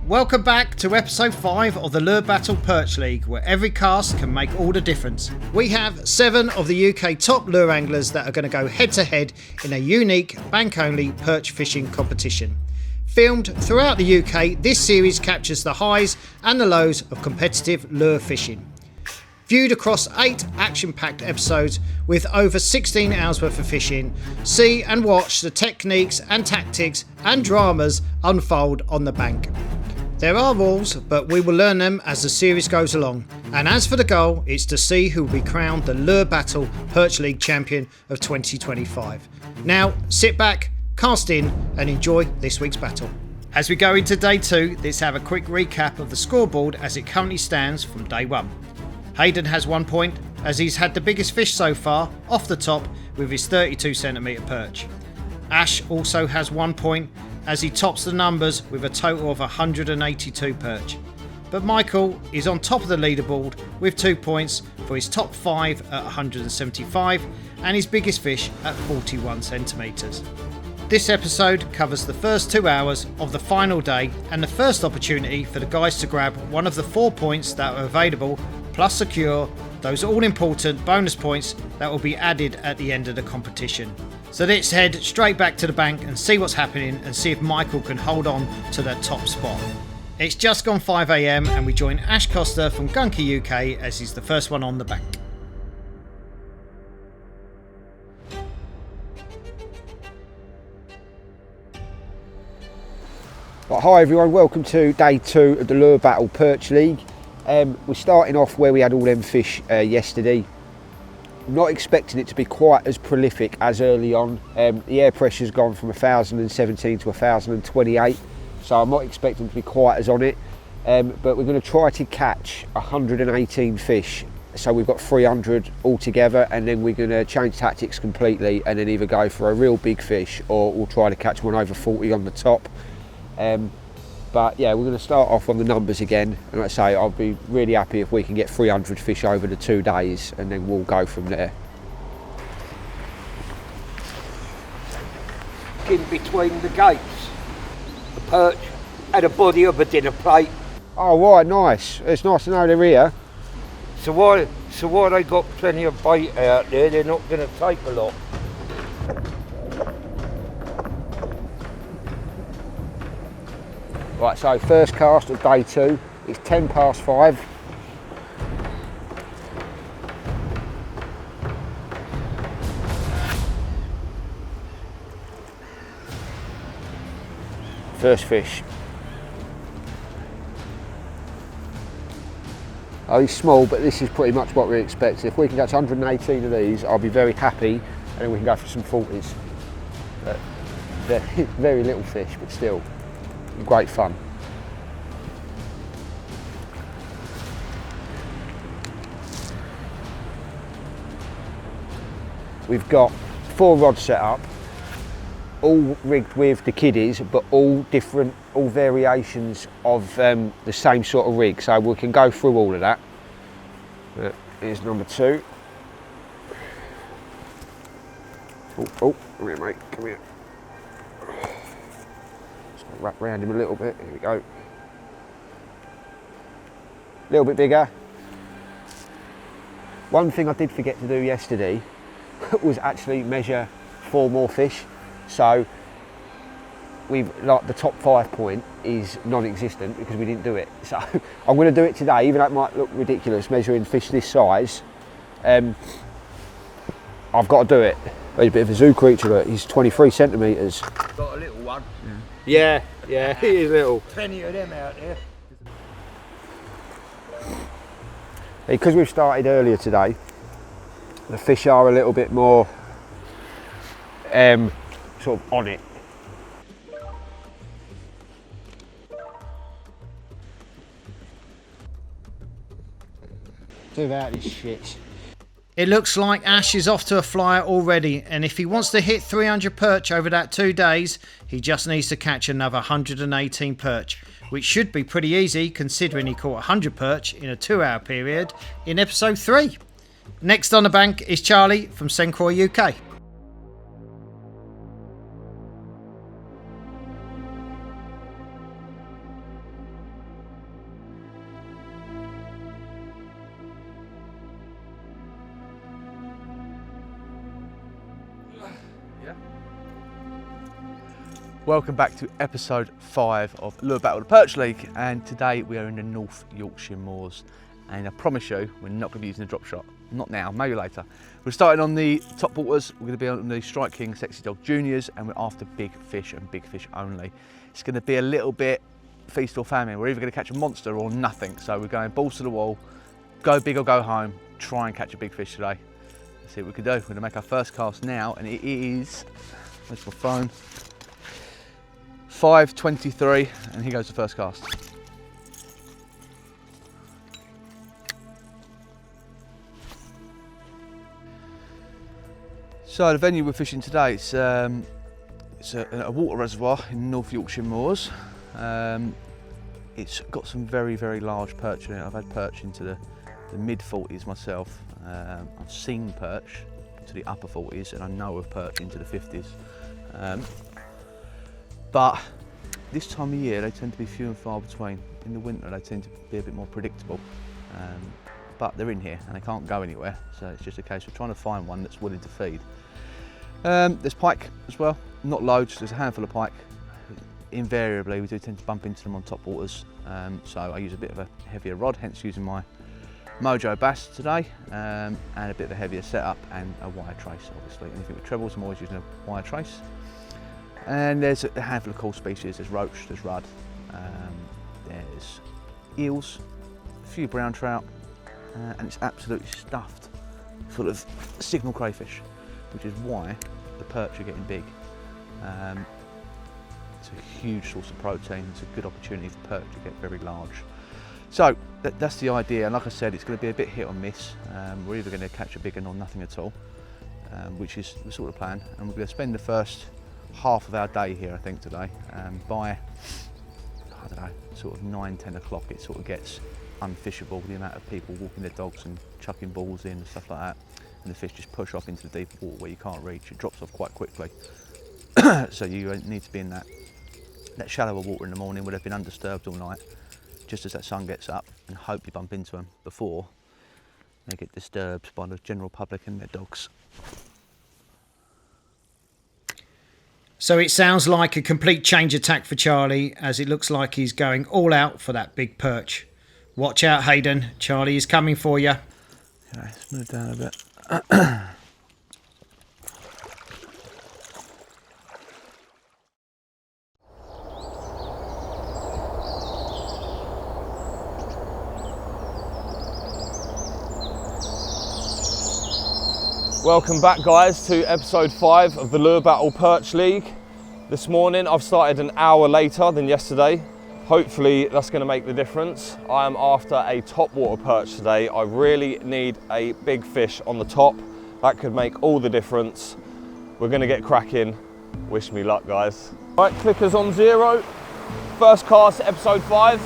Welcome back to episode 5 of the Lurebattle Perch League, where every cast can make all the difference. We have 7 of the UK top lure anglers that are going to go head to head in a unique bank only perch fishing competition. Filmed throughout the UK, this series captures the highs and the lows of competitive lure fishing. Viewed across 8 action-packed episodes with over 16 hours worth of fishing, see and watch the techniques and tactics and dramas unfold on the bank. There are rules, but we will learn them as the series goes along. And as for the goal, it's to see who will be crowned the Lurebattle Perch League champion of 2025. Now, sit back, cast in, and enjoy this week's battle. As we go into day 2, let's have a quick recap of the scoreboard as it currently stands from day 1. Hayden has 1 point, as he's had the biggest fish so far, off the top, with his 32cm perch. Ash also has 1 point, as he tops the numbers with a total of 182 perch. But Michal is on top of the leaderboard with 2 points for his top 5 at 175 and his biggest fish at 41 centimetres. This episode covers the first 2 hours of the final day and the first opportunity for the guys to grab one of the 4 points that are available, plus secure those all-important bonus points that will be added at the end of the competition. So let's head straight back to the bank and see what's happening and see if Michal can hold on to that top spot. It's just gone 5 AM and we join Ash Costa from Gunki UK as he's the first one on the bank. Well, hi everyone, welcome to day 2 of the Lurebattle Perch League. We're starting off where we had all them fish yesterday. Not expecting it to be quite as prolific as early on. The air pressure's gone from 1017 to 1028, so I'm not expecting to be quite as on it. But we're going to try to catch 118 fish. So we've got 300 altogether, and then we're going to change tactics completely and then either go for a real big fish or we'll try to catch one over 40 on the top. But yeah, we're going to start off on the numbers again, and like I say, I'll be really happy if we can get 300 fish over the 2 days, and then we'll go from there. In between the gates, the perch had a body of a dinner plate. Oh right, nice. It's nice to know they're here. So why they got plenty of bait out there, they're not going to take a lot. Right, so first cast of day 2, it's 10 past 5. First fish. Oh, he's small, but this is pretty much what we expect. If we can catch 118 of these, I'll be very happy, and then we can go for some 40s. But they're very little fish, but still. Great fun. We've got 4 rods set up, all rigged with the kiddies, but all different, all variations of the same sort of rig, so we can go through all of that. Here's number 2. Oh, come here mate, come here. Wrap around him a little bit, here we go. A little bit bigger. One thing I did forget to do yesterday was actually measure 4 more fish. So the top 5 point is non-existent because we didn't do it. So I'm going to do it today, even though it might look ridiculous measuring fish this size. I've got to do it. He's a bit of a zoo creature, but he's 23 centimetres. Got a little one. Yeah, he is little. Plenty of them out there. Because we've started earlier today, the fish are a little bit more sort of on it. Do that, this shit. It looks like Ash is off to a flyer already, and if he wants to hit 300 perch over that 2 days, he just needs to catch another 118 perch, which should be pretty easy considering he caught 100 perch in a 2-hour period in episode 3. Next on the bank is Charlie from Croix UK. Welcome back to episode 5 of Lure Battle, the Perch League, and today we are in the North Yorkshire moors, and I promise you we're not going to be using a drop shot. Not now, maybe later. We're starting on the top waters. We're going to be on the Strike King Sexy Dog Juniors, and we're after big fish and big fish only. It's going to be a little bit feast or famine. We're either going to catch a monster or nothing, so we're going balls to the wall, go big or go home, try and catch a big fish today. Let's see what we can do. We're going to make our first cast now, and it is, where's my phone? 5:23, and here goes the first cast. So the venue we're fishing today, it's a water reservoir in North Yorkshire moors. It's got some very, very large perch in it. I've had perch into the mid 40s myself. I've seen perch to the upper 40s, and I know of perch into the 50s. But this time of year they tend to be few and far between. In the winter they tend to be a bit more predictable, but they're in here and they can't go anywhere, so it's just a case of trying to find one that's willing to feed. There's pike as well, not loads, there's a handful of pike. Invariably we do tend to bump into them on top waters, so I use a bit of a heavier rod, hence using my Mojo bass today, and a bit of a heavier setup and a wire trace. Obviously anything with trebles I'm always using a wire trace. And there's a handful of cool species. There's roach, there's rudd, there's eels, a few brown trout, and it's absolutely stuffed full of signal crayfish, which is why the perch are getting big. It's a huge source of protein. It's a good opportunity for perch to get very large. So that's the idea, and like I said, it's going to be a bit hit or miss. We're either going to catch a big one or nothing at all, which is the sort of plan, and we're going to spend the first half of our day here, I think, today. By, I don't know, sort of 9–10 o'clock it sort of gets unfishable, the amount of people walking their dogs and chucking balls in and stuff like that, and the fish just push off into the deep water where you can't reach. It drops off quite quickly. So you need to be in that shallower water in the morning where they've been undisturbed all night, just as that sun gets up, and hope you bump into them before they get disturbed by the general public and their dogs. So it sounds like a complete change of tack for Charlie, as it looks like he's going all out for that big perch. Watch out, Hayden. Charlie is coming for you. Okay, let's move down a bit. Welcome back, guys, to episode 5 of the Lure Battle Perch League. This morning I've started an hour later than yesterday. Hopefully that's going to make the difference. I am after a top water perch today. I really need a big fish on the top. That could make all the difference. We're going to get cracking. Wish me luck, guys. Right, clickers on 0. First cast, episode 5.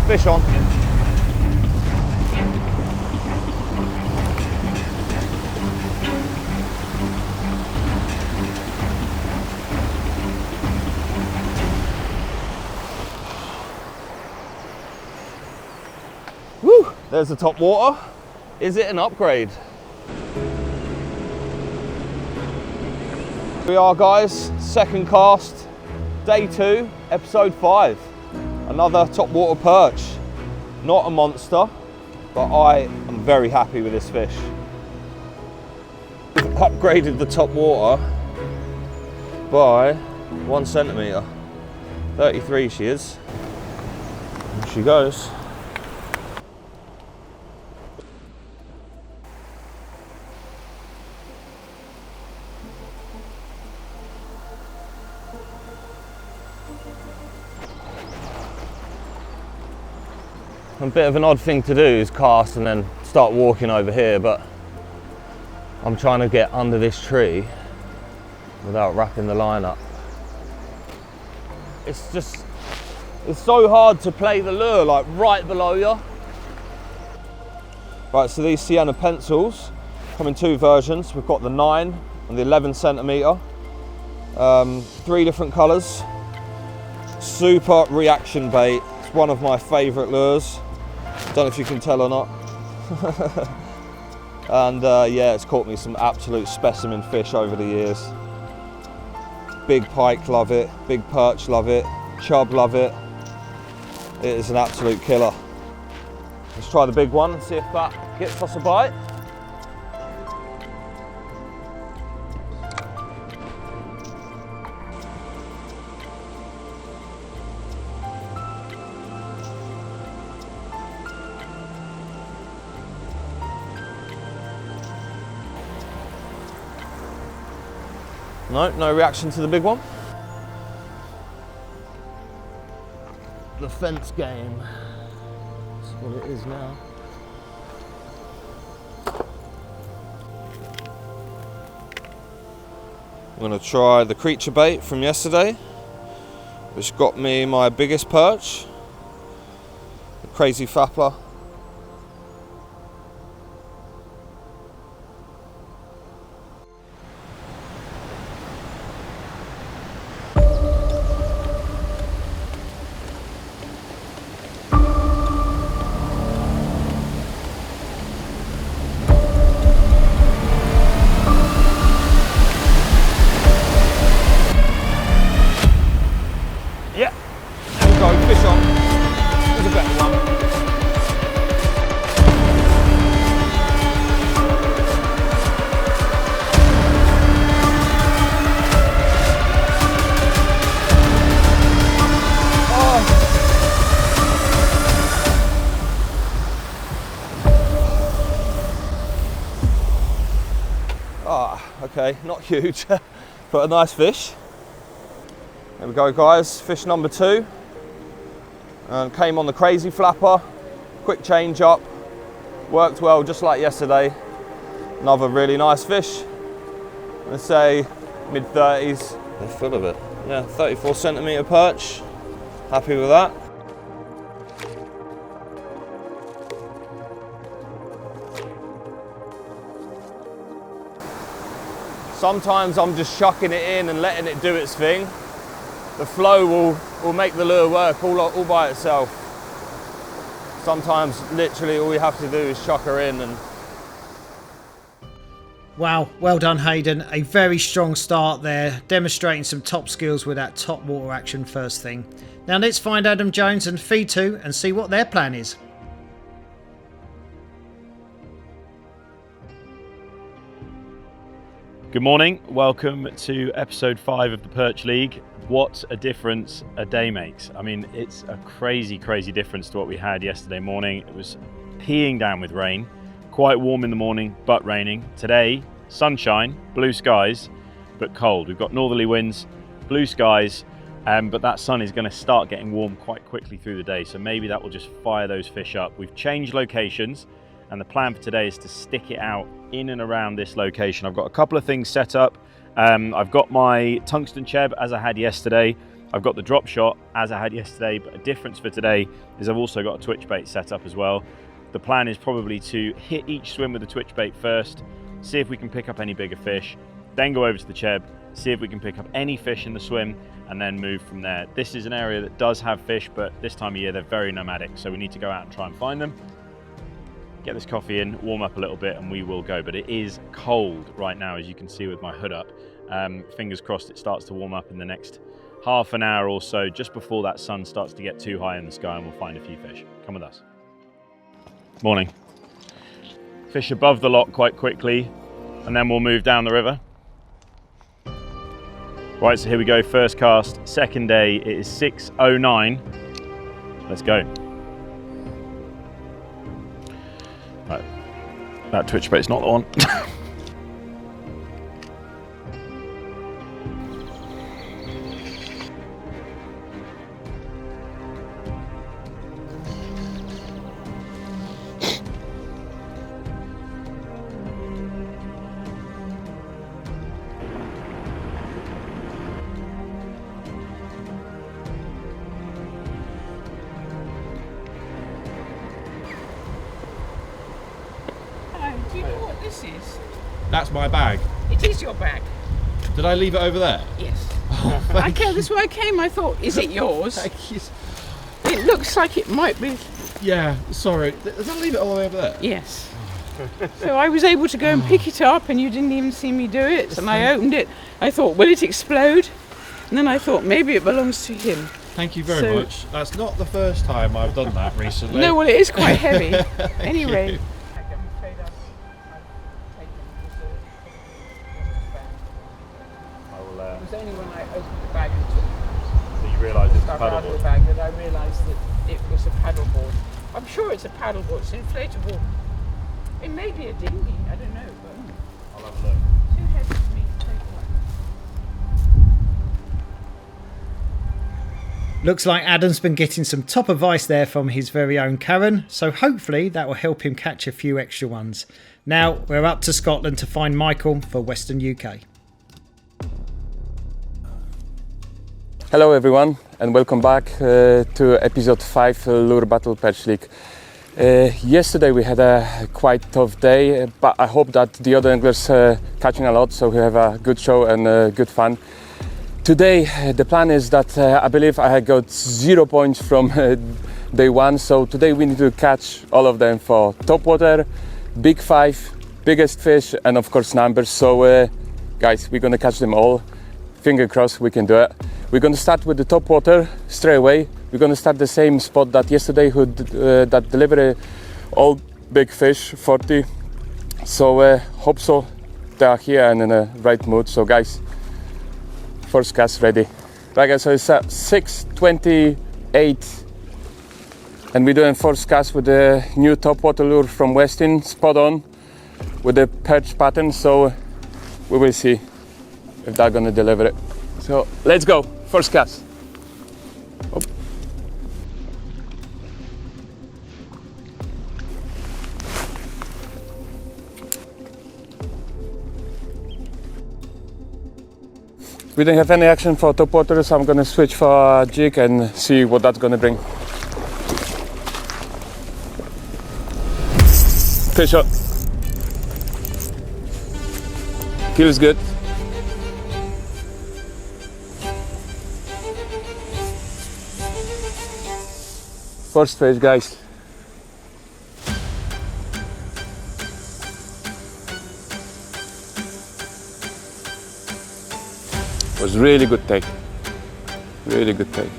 Fish on. Woo! There's the top water. Is it an upgrade? Here we are, guys. Second cast, day 2, episode 5. Another top water perch. Not a monster, but I am very happy with this fish. We've upgraded the top water by 1 centimetre. 33 she is. There she goes. A bit of an odd thing to do is cast and then start walking over here, but I'm trying to get under this tree without wrapping the line up. It's so hard to play the lure like right below you. Right, so these Sienna pencils come in 2 versions. We've got the 9 and the 11 centimetre, 3 different colours. Super reaction bait. It's one of my favourite lures. Don't know if you can tell or not. And yeah, it's caught me some absolute specimen fish over the years. Big pike love it, big perch love it, chub love it. It is an absolute killer. Let's try the big one and see if that gets us a bite. No, no reaction to the big one. The fence game. That's what it is now. I'm going to try the creature bait from yesterday, which got me my biggest perch, the crazy fappler. Okay, not huge, but a nice fish. There we go, guys, fish number 2. And came on the crazy flapper, quick change up, worked well just like yesterday. Another really nice fish. Let's say mid-30s. They're full of it. Yeah, 34 centimetre perch. Happy with that. Sometimes I'm just chucking it in and letting it do its thing. The flow will make the lure work all by itself. Sometimes literally all we have to do is chuck her in and... Wow, well done Hayden. A very strong start there, demonstrating some top skills with that top water action first thing. Now let's find Adam Jones and FiTU and see what their plan is. Good morning, welcome to episode 5 of the Perch League. What a difference a day makes. I mean, it's a crazy difference to what we had yesterday morning. It was peeing down with rain, quite warm in the morning, but raining. Today, sunshine, blue skies, but cold. We've got northerly winds, blue skies, but that sun is going to start getting warm quite quickly through the day, so maybe that will just fire those fish up. We've changed locations, and the plan for today is to stick it out in and around this location. I've got a couple of things set up. I've got my tungsten cheb as I had yesterday. I've got the drop shot as I had yesterday, but a difference for today is I've also got a twitch bait set up as well. The plan is probably to hit each swim with the twitch bait first, see if we can pick up any bigger fish, then go over to the cheb, see if we can pick up any fish in the swim, and then move from there. This is an area that does have fish, but this time of year they're very nomadic, so we need to go out and try and find them. Get this coffee in, warm up a little bit, and we will go. But it is cold right now, as you can see with my hood up. Fingers crossed it starts to warm up in the next half an hour or so, just before that sun starts to get too high in the sky, and we'll find a few fish. Come with us. Morning. Fish above the lock quite quickly, and then we'll move down the river. Right, so here we go, first cast, second day. It is 6:09. Let's go. Right, that twitch bait's not the one. Do you know what this is? That's my bag. It is your bag. Did I leave it over there? Yes. Okay, that's why I came. I thought, is it yours? Thank you. It looks like it might be. Yeah, sorry. Does that leave it all the way over there? Yes. So I was able to go and pick it up, and you didn't even see me do it. And I opened it. I thought, will it explode? And then I thought, maybe it belongs to him. Thank you very much. That's not the first time I've done that recently. No, well, it is quite heavy. Anyway. you. It was only when I opened the bag and took So you realise it's a stuff out of the paddleboard. bag that I realised that it was a paddleboard. I'm sure it's a paddleboard. It's inflatable. It may be a dinghy. I don't know. But I'll have a look. too heavy for me to take away. Looks like Adam's been getting some top advice there from his very own Karen, so hopefully that will help him catch a few extra ones. Now we're up to Scotland to find Michal for Western UK. Hello everyone and welcome back to episode 5 Lure Battle Perch League. Yesterday we had a quite tough day, but I hope that the other anglers catching a lot, so we have a good show and good fun. Today the plan is that I believe I had got 0 points from day 1, so today we need to catch all of them for top water, big 5, biggest fish and of course numbers. So guys, we're gonna catch them all. Finger crossed we can do it. We're going to start with the top water straight away. We're going to start the same spot that yesterday that delivered all big fish, 40. So hope so they are here and in the right mood. So guys, first cast ready. Right guys, so it's at 6:28 and we're doing first cast with the new top water lure from Westin, spot on with the perch pattern. So we will see if they're going to deliver it. So let's go. First cast. Oh. We didn't have any action for top water, so I'm gonna switch for a jig and see what that's gonna bring. Fish up. Feels good. First fish, guys. Was really good take. Really good take.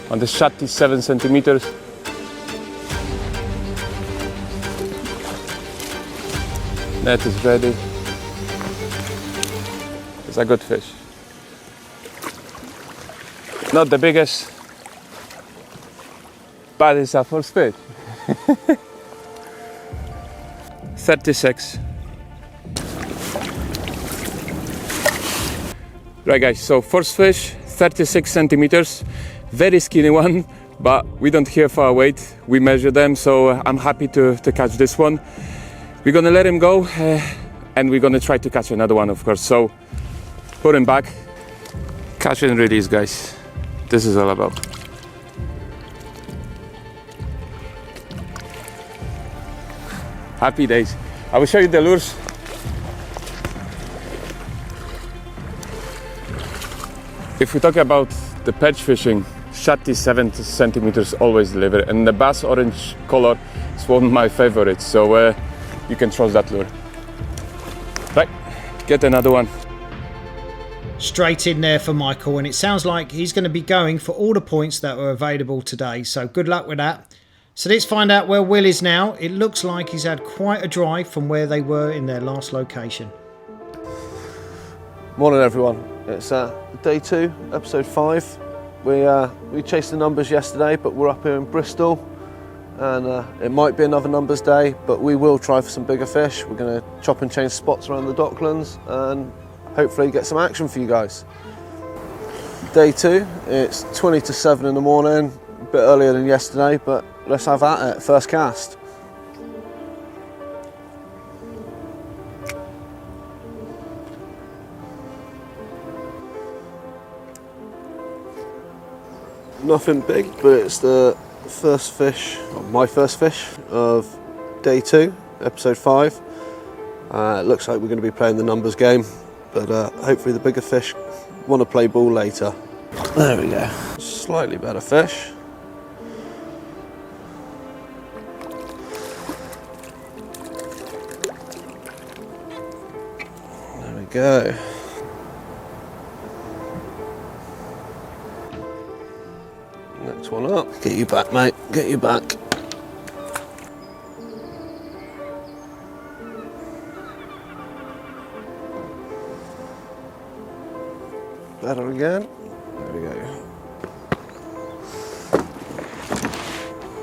On the shot is 7 centimeters. Net is ready. It's a good fish. Not the biggest, but it's our first fish. 36. Right guys, so first fish, 36 centimeters. Very skinny one, but we don't care for our weight. We measure them, so I'm happy to catch this one. We're gonna let him go and we're gonna try to catch another one, of course. So put him back. Catch and release, guys. This is all about. Happy days. I will show you the lures. If we talk about the perch fishing, shad is 7 centimeters always deliver, and the bass orange color is one of my favorites, so you can trust that lure. Right, get another one. Straight in there for Michal, and it sounds like he's going to be going for all the points that were available today, so good luck with that. So let's find out where Will is now. It looks like he's had quite a drive from where they were in their last location. Morning everyone, it's day 2, episode 5. We chased the numbers yesterday, but we're up here in Bristol, and it might be another numbers day, but we will try for some bigger fish. We're going to chop and change spots around the docklands and hopefully get some action for you guys. Day 2, it's 20 to 7 in the morning, a bit earlier than yesterday, but let's have at it, first cast. Nothing big, but it's the first fish, or my first fish of day 2, episode 5. It looks like we're going to be playing the numbers game, but hopefully the bigger fish want to play ball later. There we go. Slightly better fish. There we go. Next one up. Get you back, mate. Get you back. Better again. There we go.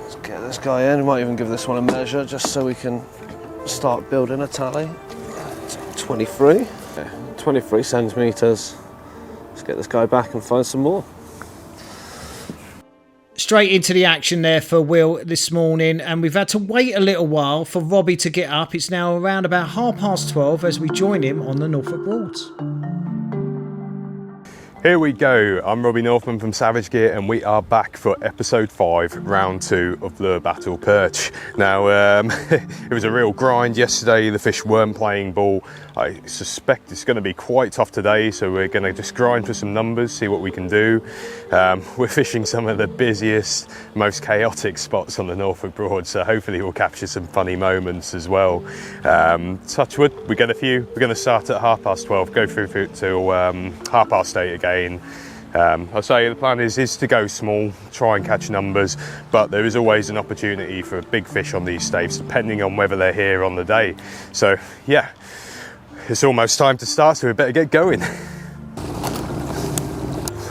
Let's get this guy in. We might even give this one a measure just so we can start building a tally. 23. Okay, 23 centimetres. Let's get this guy back and find some more. Straight into the action there for Will this morning, and we've had to wait a little while for Robbie to get up. It's now around about 12:30 as we join him on the Norfolk Broads. Here we go. I'm Robbie Northman from Savage Gear, and we are back for episode 5, round 2 of Lurebattle Perch. Now, it was a real grind yesterday. The fish weren't playing ball. I suspect it's going to be quite tough today, so we're going to just grind for some numbers, see what we can do. We're fishing some of the busiest, most chaotic spots on the Norfolk Broad, so hopefully we'll capture some funny moments as well. Touch wood, we get a few. We're going to start at 12:30, go through till 8:30 again. I'll say the plan is to go small, try and catch numbers, but there is always an opportunity for big fish on these staves, depending on whether they're here on the day. So yeah, it's almost time to start, so we better get going.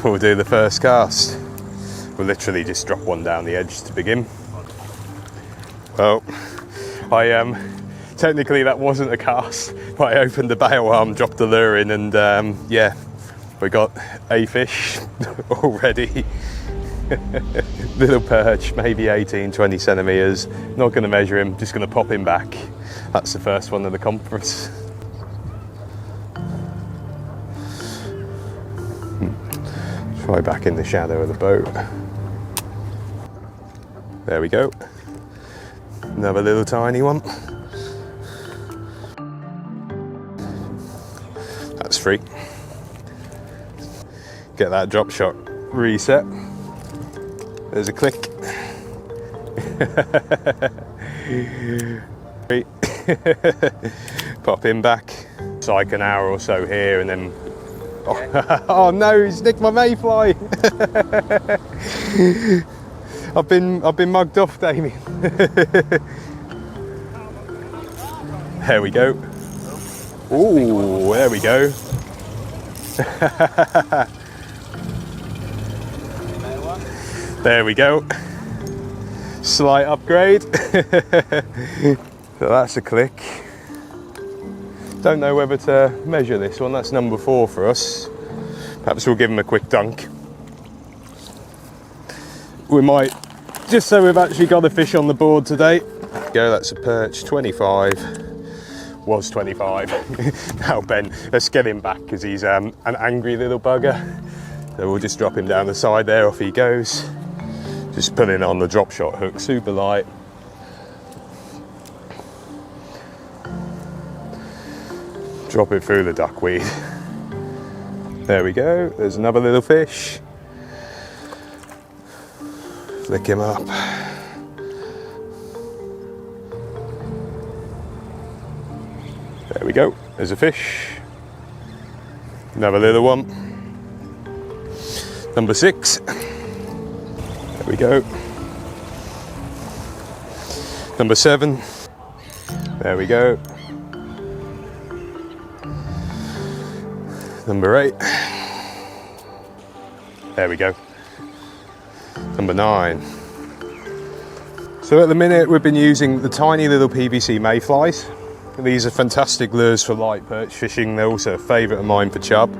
We'll do the first cast. We'll literally just drop one down the edge to begin. Well, technically that wasn't a cast, but I opened the bail arm, dropped the lure in, and yeah, we got a fish already. Little perch, maybe 18-20 centimetres. Not going to measure him, just going to pop him back. That's the first one of the conference. Try back in the shadow of the boat. There we go. Another little tiny one. That's free. Get that drop shot reset. There's a click. Pop him back. It's like an hour or so here, and then oh no, he's nicked my mayfly. I've been mugged off, Damien. There we go. Ooh, there we go. There we go. Slight upgrade. So that's a click. Don't know whether to measure this one. That's number 4 for us. Perhaps we'll give him a quick dunk. We might, just so we've actually got a fish on the board today. Go, that's a perch, 25. Was 25. Now Ben, let's get him back because he's an angry little bugger. So we'll just drop him down the side there, off he goes. Just putting it on the drop shot hook, super light. Drop it through the duckweed. There we go, there's another little fish. Flick him up. There we go, there's a fish. Another little one. Number 6. There we go. Number 7. There we go. Number 8. There we go. Number 9. So at the minute we've been using the tiny little PVC mayflies. These are fantastic lures for light perch fishing. They're also a favourite of mine for chub,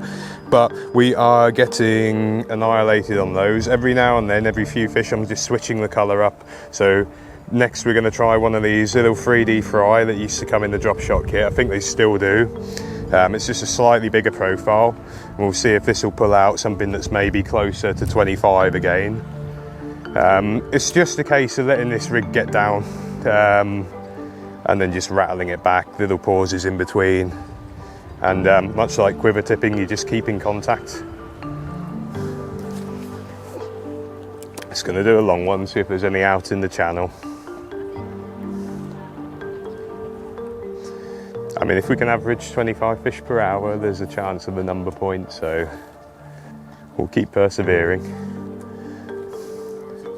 but we are getting annihilated on those. Every now and then, every few fish, I'm just switching the colour up. So next we're going to try one of these little 3D fry that used to come in the drop shot kit. I think they still do. It's just a slightly bigger profile. And we'll see if this will pull out something that's maybe closer to 25 again. It's just a case of letting this rig get down. And then just rattling it back, little pauses in between. And much like quiver tipping, you just keep in contact Just going to do a long one, see if there's any out in the channel. I mean, if we can average 25 fish per hour, there's a chance of the number point, so we'll keep persevering.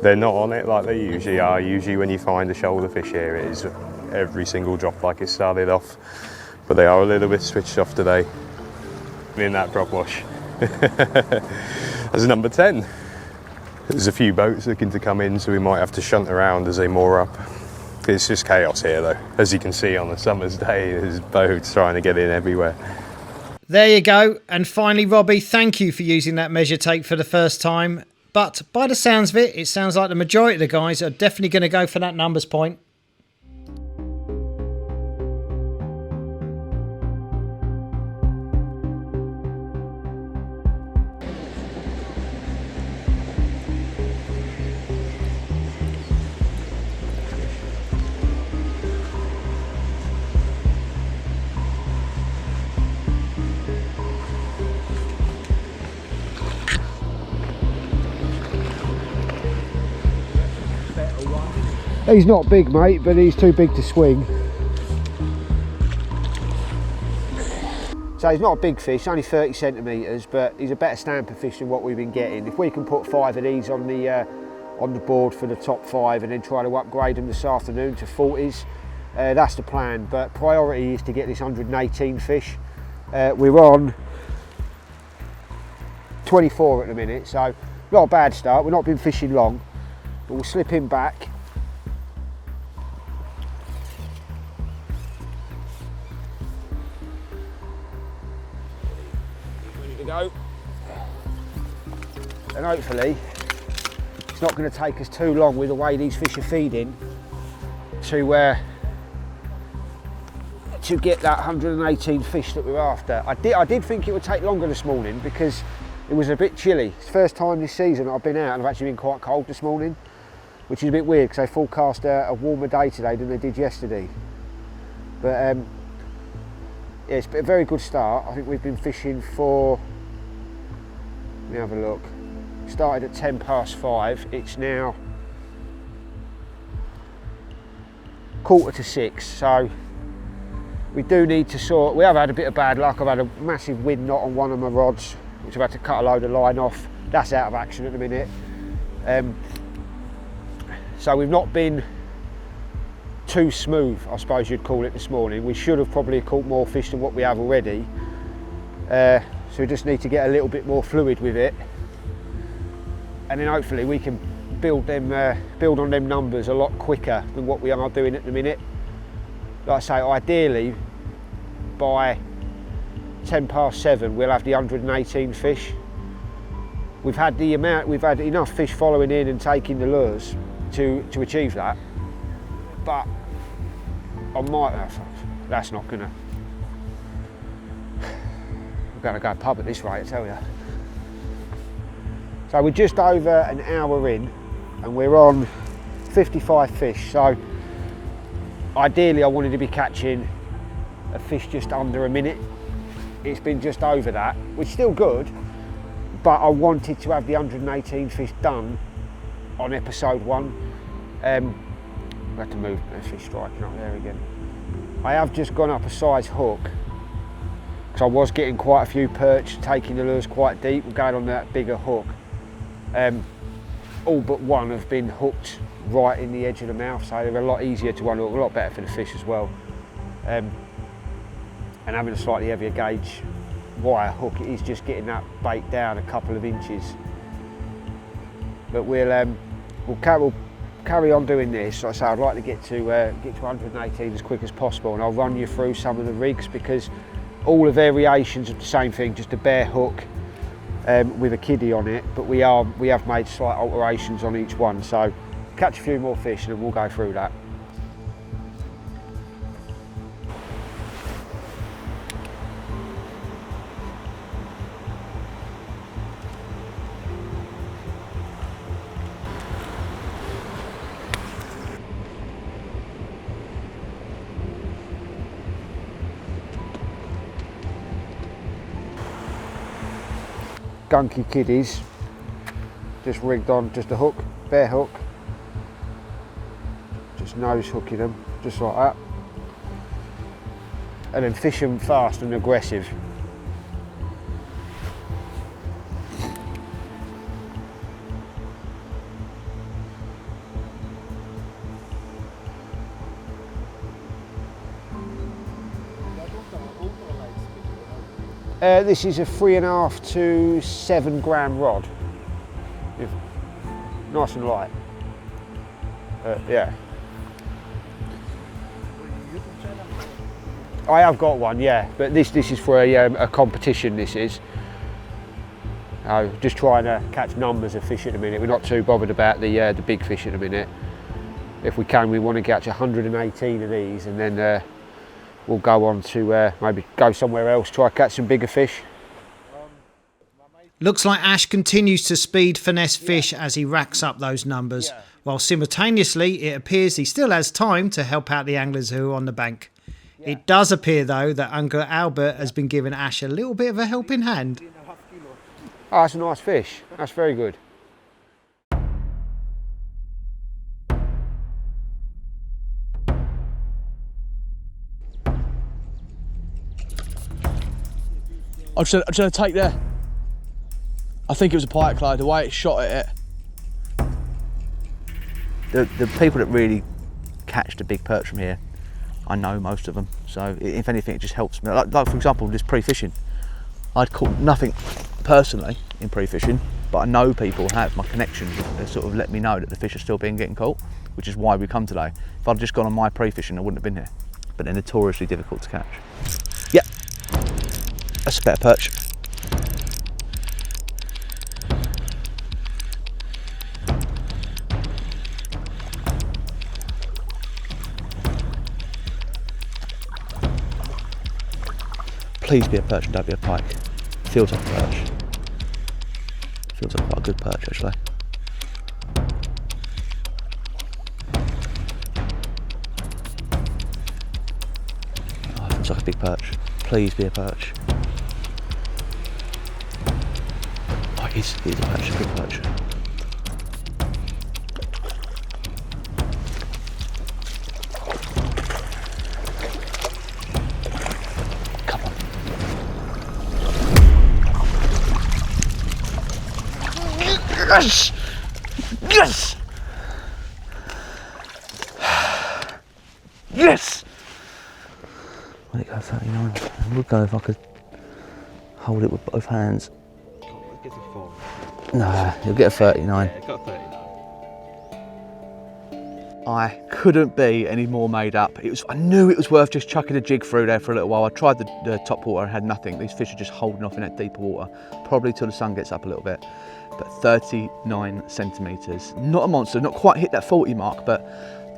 They're not on it like they usually are. Usually when you find a shoulder fish here, it is every single drop like it started off, but they are a little bit switched off today. In that prop wash. As number 10. There's a few boats looking to come in, so we might have to shunt around as they moor up. It's just chaos here though. As you can see on a summer's day, there's boats trying to get in everywhere. There you go. And finally, Robbie, thank you for using that measure tape for the first time. But by the sounds of it, it sounds like the majority of the guys are definitely going to go for that numbers point. He's not big, mate, but he's too big to swing. So he's not a big fish, only 30 centimetres, but he's a better stamper fish than what we've been getting. If we can put 5 of these on the board for the top 5 and then try to upgrade them this afternoon to 40s, that's the plan. But priority is to get this 118 fish. We're on 24 at the minute, so not a bad start. We've not been fishing long, but we'll slip him back. Go. And hopefully it's not going to take us too long with the way these fish are feeding to get that 118 fish that we're after. I did think it would take longer this morning because it was a bit chilly. It's the first time this season I've been out and I've actually been quite cold this morning, which is a bit weird because they forecast a warmer day today than they did yesterday. But yeah, it's been a very good start. I think we've been fishing for, let me have a look. Started at 10 past 5. It's now 5:45, so we do need to sort. We have had a bit of bad luck. I've had a massive wind knot on one of my rods, which I've had to cut a load of line off. That's out of action at the minute. So we've not been too smooth, I suppose you'd call it, this morning. We should have probably caught more fish than what we have already. So we just need to get a little bit more fluid with it, and then hopefully we can build on them numbers a lot quicker than what we are doing at the minute. Like I say, ideally by 10 past 7 we'll have the 118 fish. We've had enough fish following in and taking the lures to achieve that, but that's not gonna. We're going to go pub at this rate, I tell you. So we're just over an hour in and we're on 55 fish. So ideally I wanted to be catching a fish just under a minute. It's been just over that, which is still good, but I wanted to have the 118 fish done on episode 1. I have to move the fish striking up there again. I have just gone up a size hook, because I was getting quite a few perch, taking the lures quite deep. We're going on that bigger hook. All but one have been hooked right in the edge of the mouth, so they're a lot easier to unhook, a lot better for the fish as well. And having a slightly heavier gauge wire hook, it is just getting that bait down a couple of inches. But we'll carry on doing this. Like I say, I'd like to get to 118 as quick as possible, and I'll run you through some of the rigs, because all the variations of the same thing, just a bare hook with a kiddie on it, but we have made slight alterations on each one. So catch a few more fish and then we'll go through that. Gunki kiddies, just rigged on just a hook. bare hook. Just nose hooking them, just like that. And then fish them fast and aggressive. This is a 3.5 to 7 gram rod. Nice and light. Yeah. I have got one, yeah, but this is for a competition. This is. Just trying to catch numbers of fish at the minute. We're not too bothered about the big fish at the minute. If we can, we want to catch 118 of these, and then we'll go on to maybe go somewhere else, try catch some bigger fish. Looks like Ash continues to speed finesse fish as he racks up those numbers, while simultaneously it appears he still has time to help out the anglers who are on the bank. It does appear though that Uncle Albert has been giving Ash a little bit of a helping hand. Oh, that's a nice fish. That's very good. I'm just gonna take there. I think it was a pike clay, the way it shot at it. The people that really catch the big perch from here, I know most of them. So if anything, it just helps me. Like for example, this pre-fishing. I'd caught nothing personally in pre-fishing, but I know people have. My connections have sort of let me know that the fish are still getting caught, which is why we come today. If I'd just gone on my pre-fishing, I wouldn't have been here. But they're notoriously difficult to catch. Yep. That's a better perch. Please be a perch and don't be a pike. Feels like a perch. Feels like quite a good perch actually. Oh, it feels like a big perch. Please be a perch. Oh, it is a perch, a good perch. Come on. Yes! Yes! Yes! Let it go 39. I would go if I could hold it with both hands. No, you'll get a 39. Yeah, got 39. I couldn't be any more made up. I knew it was worth just chucking a jig through there for a little while. I tried the top water and had nothing. These fish are just holding off in that deeper water, probably till the sun gets up a little bit. But 39 centimetres, not a monster, not quite hit that 40 mark, but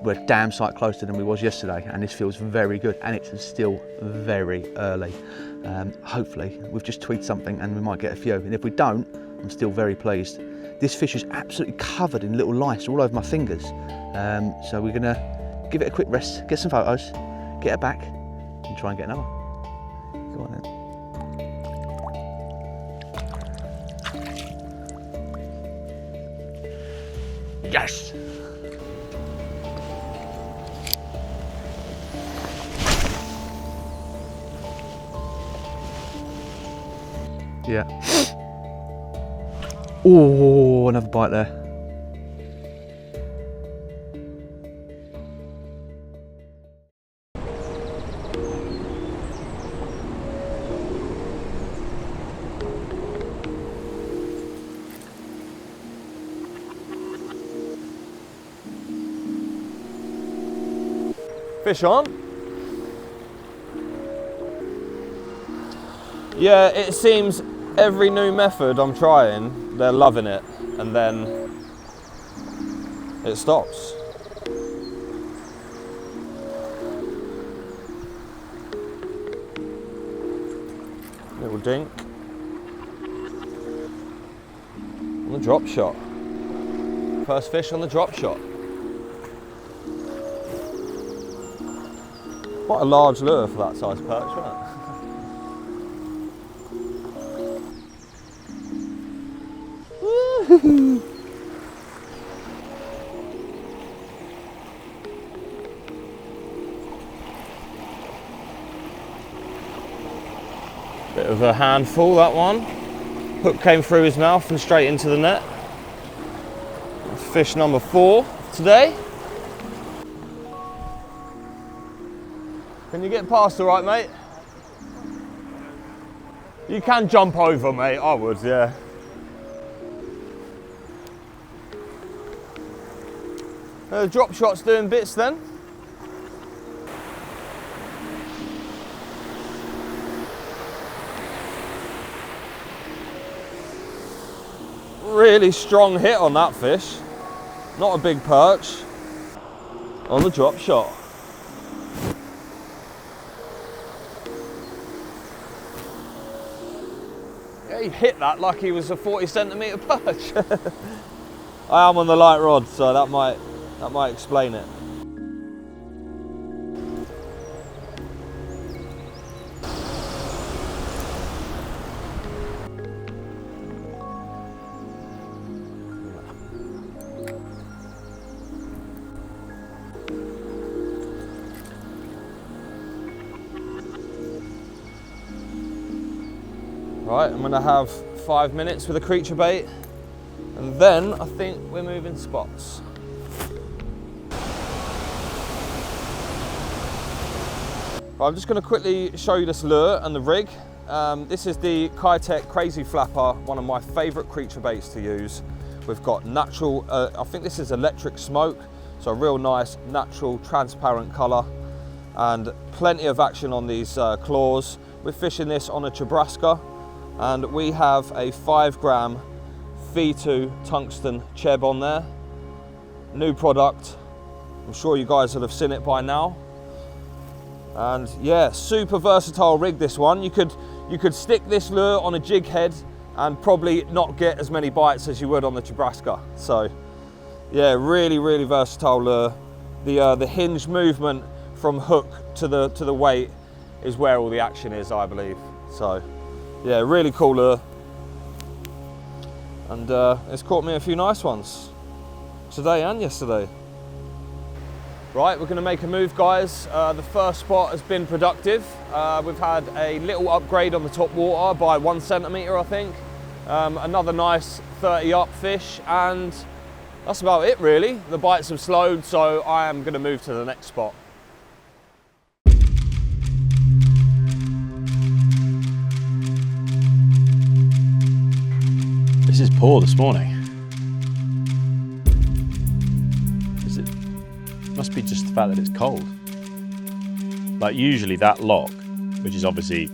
we're a damn sight closer than we was yesterday, and this feels very good, and it's still very early. Hopefully we've just tweaked something and we might get a few, and if we don't, I'm still very pleased. This fish is absolutely covered in little lice all over my fingers, so we're gonna give it a quick rest, get some photos, get it back, and try and get another. Go on then. Yes! Yeah. Oh, another bite there. Fish on? Yeah, it seems every new method I'm trying, they're loving it, and then it stops. Little dink. On the drop shot. First fish on the drop shot. Quite a large lure for that size perch, isn't it? of a handful, that one. Hook came through his mouth and straight into the net. Fish number 4 today. Can you get past all right, mate? You can jump over, mate. I would, yeah. Drop shot's doing bits then. Really strong hit on that fish. Not a big perch. On the drop shot. Yeah, he hit that like he was a 40cm perch. I am on the light rod, so that might explain it. Right, I'm gonna have 5 minutes with a creature bait, and then I think we're moving spots. I'm just going to quickly show you this lure and the rig. This is the Kitech Crazy Flapper, one of my favourite creature baits to use. We've got natural, I think this is electric smoke, so a real nice natural transparent colour and plenty of action on these claws. We're fishing this on a Chabraska, and we have a 5g FiTU tungsten cheb on there. New product. I'm sure you guys will have seen it by now. And yeah, super versatile rig, this one. You could stick this lure on a jig head and probably not get as many bites as you would on the Chabraska. So yeah, really, really versatile lure. The hinge movement from hook to the weight is where all the action is, I believe. So yeah, really cool lure. And it's caught me a few nice ones today and yesterday. Right, we're going to make a move, guys. The first spot has been productive. We've had a little upgrade on the top water by 1 centimetre, I think. Another nice 30 up fish, and that's about it really. The bites have slowed, so I am going to move to the next spot. This is poor this morning. Must be just the fact that it's cold. Like usually that lock, which is obviously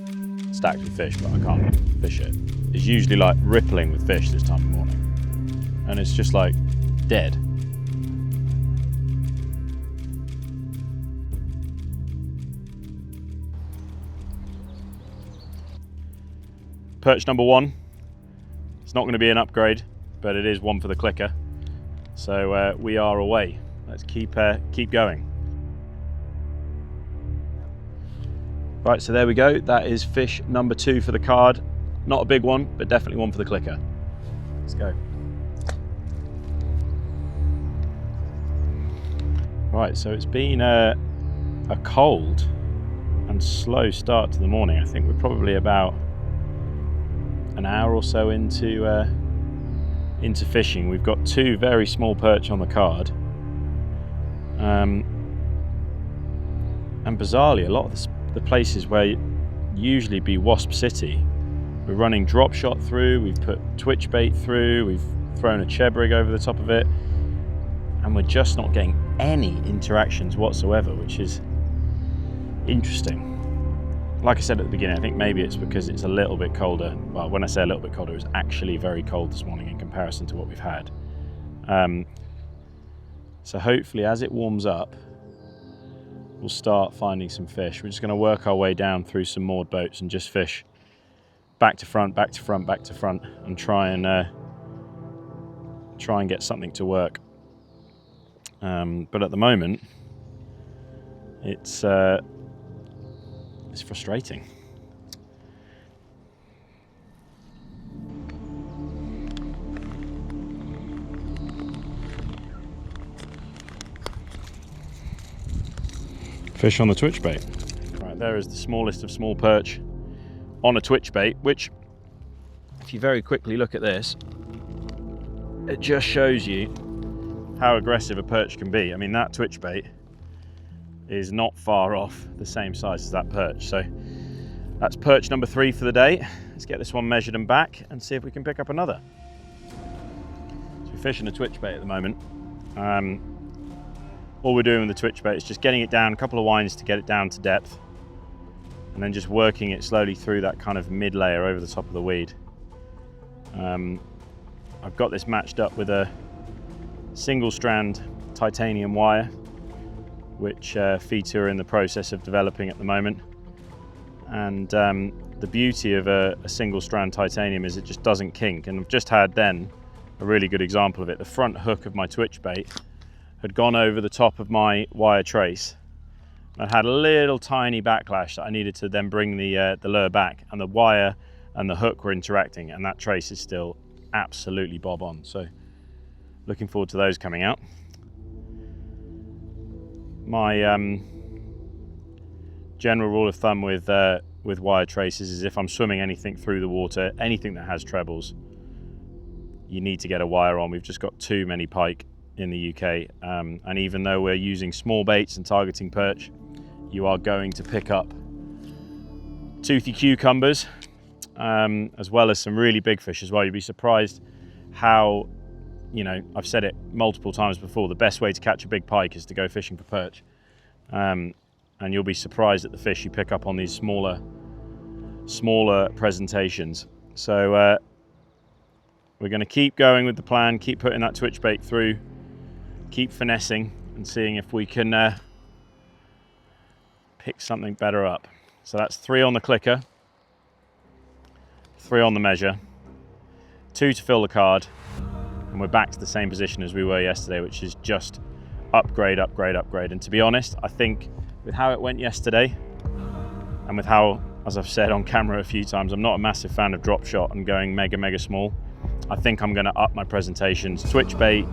stacked with fish, but I can't fish it, is usually like rippling with fish this time of morning. And it's just like dead. Perch number 1. It's not going to be an upgrade, but it is one for the clicker. So we are away. Let's keep going. Right, so there we go. That is fish number 2 for the card. Not a big one, but definitely one for the clicker. Let's go. Right, so it's been a cold and slow start to the morning. I think we're probably about an hour or so into fishing. We've got 2 very small perch on the card. And bizarrely, a lot of the places where usually be Wasp City, we're running drop shot through, we've put twitch bait through, we've thrown a cheb rig over the top of it, and we're just not getting any interactions whatsoever, which is interesting. Like I said at the beginning, I think maybe it's because it's a little bit colder. Well, when I say a little bit colder, it's actually very cold this morning in comparison to what we've had. So hopefully as it warms up, we'll start finding some fish. We're just going to work our way down through some moored boats and just fish back to front, back to front, back to front, and try and get something to work. But at the moment, it's frustrating. Fish on the twitch bait. Right, there is the smallest of small perch on a twitch bait, which if you very quickly look at this, it just shows you how aggressive a perch can be. I mean, that twitch bait is not far off the same size as that perch. So that's perch number 3 for the day. Let's get this one measured and back and see if we can pick up another. So we're fishing a twitch bait at the moment. All we're doing with the twitch bait is just getting it down, a couple of winds to get it down to depth, and then just working it slowly through that kind of mid layer over the top of the weed. I've got this matched up with a single strand titanium wire, which FiTU are in the process of developing at the moment. And the beauty of a single strand titanium is it just doesn't kink. And I've just had then a really good example of it. The front hook of my twitch bait had gone over the top of my wire trace. I had a little tiny backlash that I needed to then bring the lure back, and the wire and the hook were interacting, and that trace is still absolutely bob on. So looking forward to those coming out. My general rule of thumb with wire traces is if I'm swimming anything through the water, anything that has trebles, you need to get a wire on. We've just got too many pike in the UK, and even though we're using small baits and targeting perch, you are going to pick up toothy cucumbers, as well as some really big fish as well. You'd be surprised how, you know, I've said it multiple times before, the best way to catch a big pike is to go fishing for perch. And you'll be surprised at the fish you pick up on these smaller presentations. So we're going to keep going with the plan, keep putting that twitch bait through, keep finessing and seeing if we can pick something better up. So that's 3 on the clicker, 3 on the measure, 2 to fill the card, and we're back to the same position as we were yesterday, which is just upgrade, upgrade, upgrade. And to be honest, I think with how it went yesterday, and with how, as I've said on camera a few times, I'm not a massive fan of drop shot and going mega small. I think I'm going to up my presentations, twitch bait,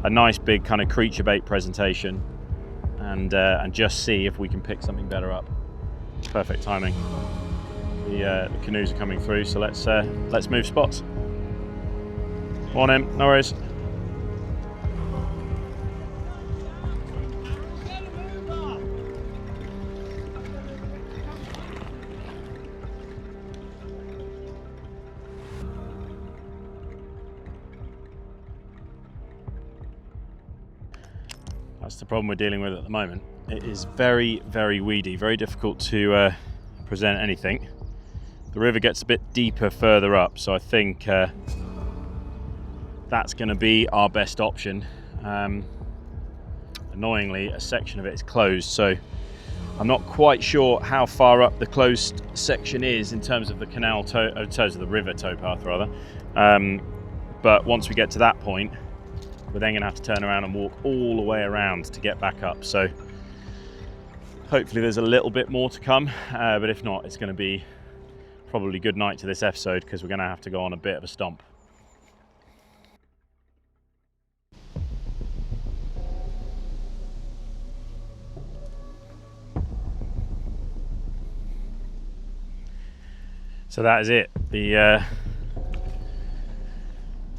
a nice big kind of creature bait presentation, and just see if we can pick something better up. Perfect timing. The canoes are coming through, so let's move spots. On him, no worries. That's the problem we're dealing with at the moment. It is very weedy, very difficult to present anything. The river gets a bit deeper further up, so I think that's going to be our best option. Annoyingly, a section of it is closed, so I'm not quite sure how far up the closed section is in terms of the canal in terms of the river towpath rather. But once we get to that point, we're then going to have to turn around and walk all the way around to get back up. So hopefully there's a little bit more to come, but if not, it's going to be probably good night to this episode, because we're going to have to go on a bit of a stomp. So that is it. The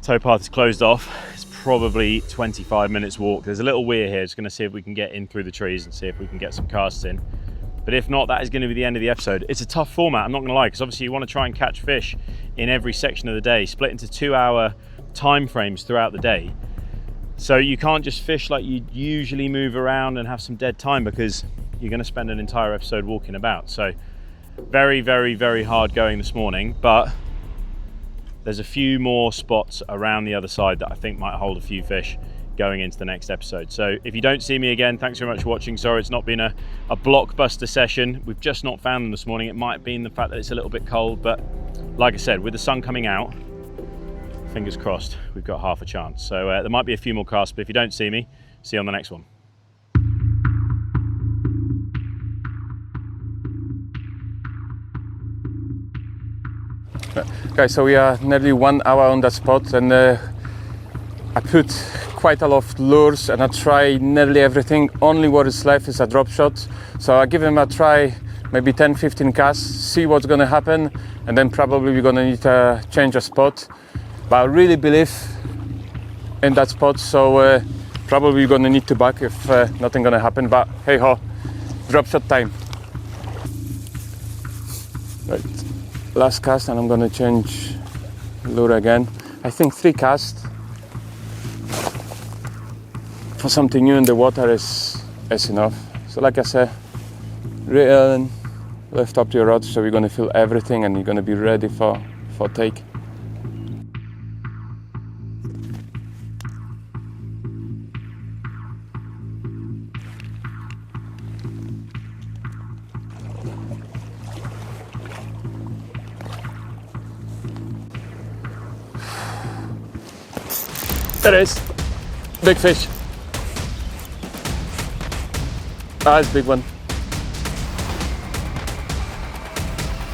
towpath is closed off. It's probably 25 minutes walk. There's a little weir here. Just going to see if we can get in through the trees and see if we can get some casts in. But if not, that is going to be the end of the episode. It's a tough format, I'm not going to lie, because obviously you want to try and catch fish in every section of the day, split into 2-hour time frames throughout the day. So you can't just fish like you usually move around and have some dead time, because you're going to spend an entire episode walking about. So very hard going this morning, but there's a few more spots around the other side that I think might hold a few fish going into the next episode. So if you don't see me again, thanks very much for watching. Sorry it's not been a blockbuster session. We've just not found them this morning. It might have been the fact that it's a little bit cold, but like I said, with the sun coming out, fingers crossed, we've got half a chance. So there might be a few more casts, but if you don't see me, see you on the next one. Okay, so we are nearly 1 hour on that spot, and I put quite a lot of lures and I try nearly everything. Only what is left is a drop shot. So I give them a try maybe 10-15 casts, see what's gonna happen, and then probably we're gonna need to change a spot. But I really believe in that spot, so probably we're gonna need to back if nothing gonna happen. But hey ho, drop shot time. Right, last cast, and I'm gonna change lure again. I think 3 casts for something new in the water is enough. So like I said, reel and lift up your rod, so we're gonna feel everything and you're gonna be ready for take. There it is, big fish. That's a big one.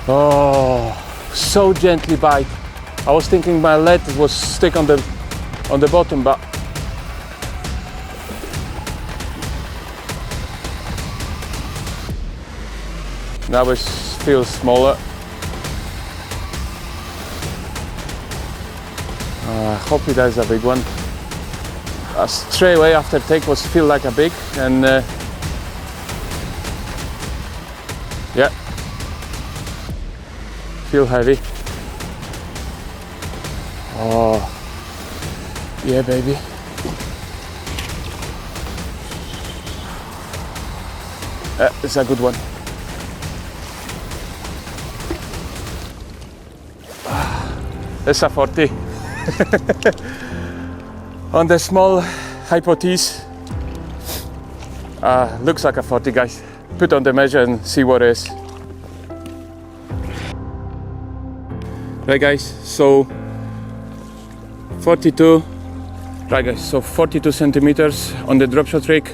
Oh, so gently bite. I was thinking my lead was stick on the bottom, but now it feels smaller. Hopefully that's a big one. Straight away after take was feel like a big, and yeah, feel heavy. Oh, yeah, baby. It's a good one. It's a 40. On the small hypothesis, looks like a 40, guys. Put on the measure and see what it is. Right, guys, so 42, right guys, so 42 centimeters on the drop shot rig.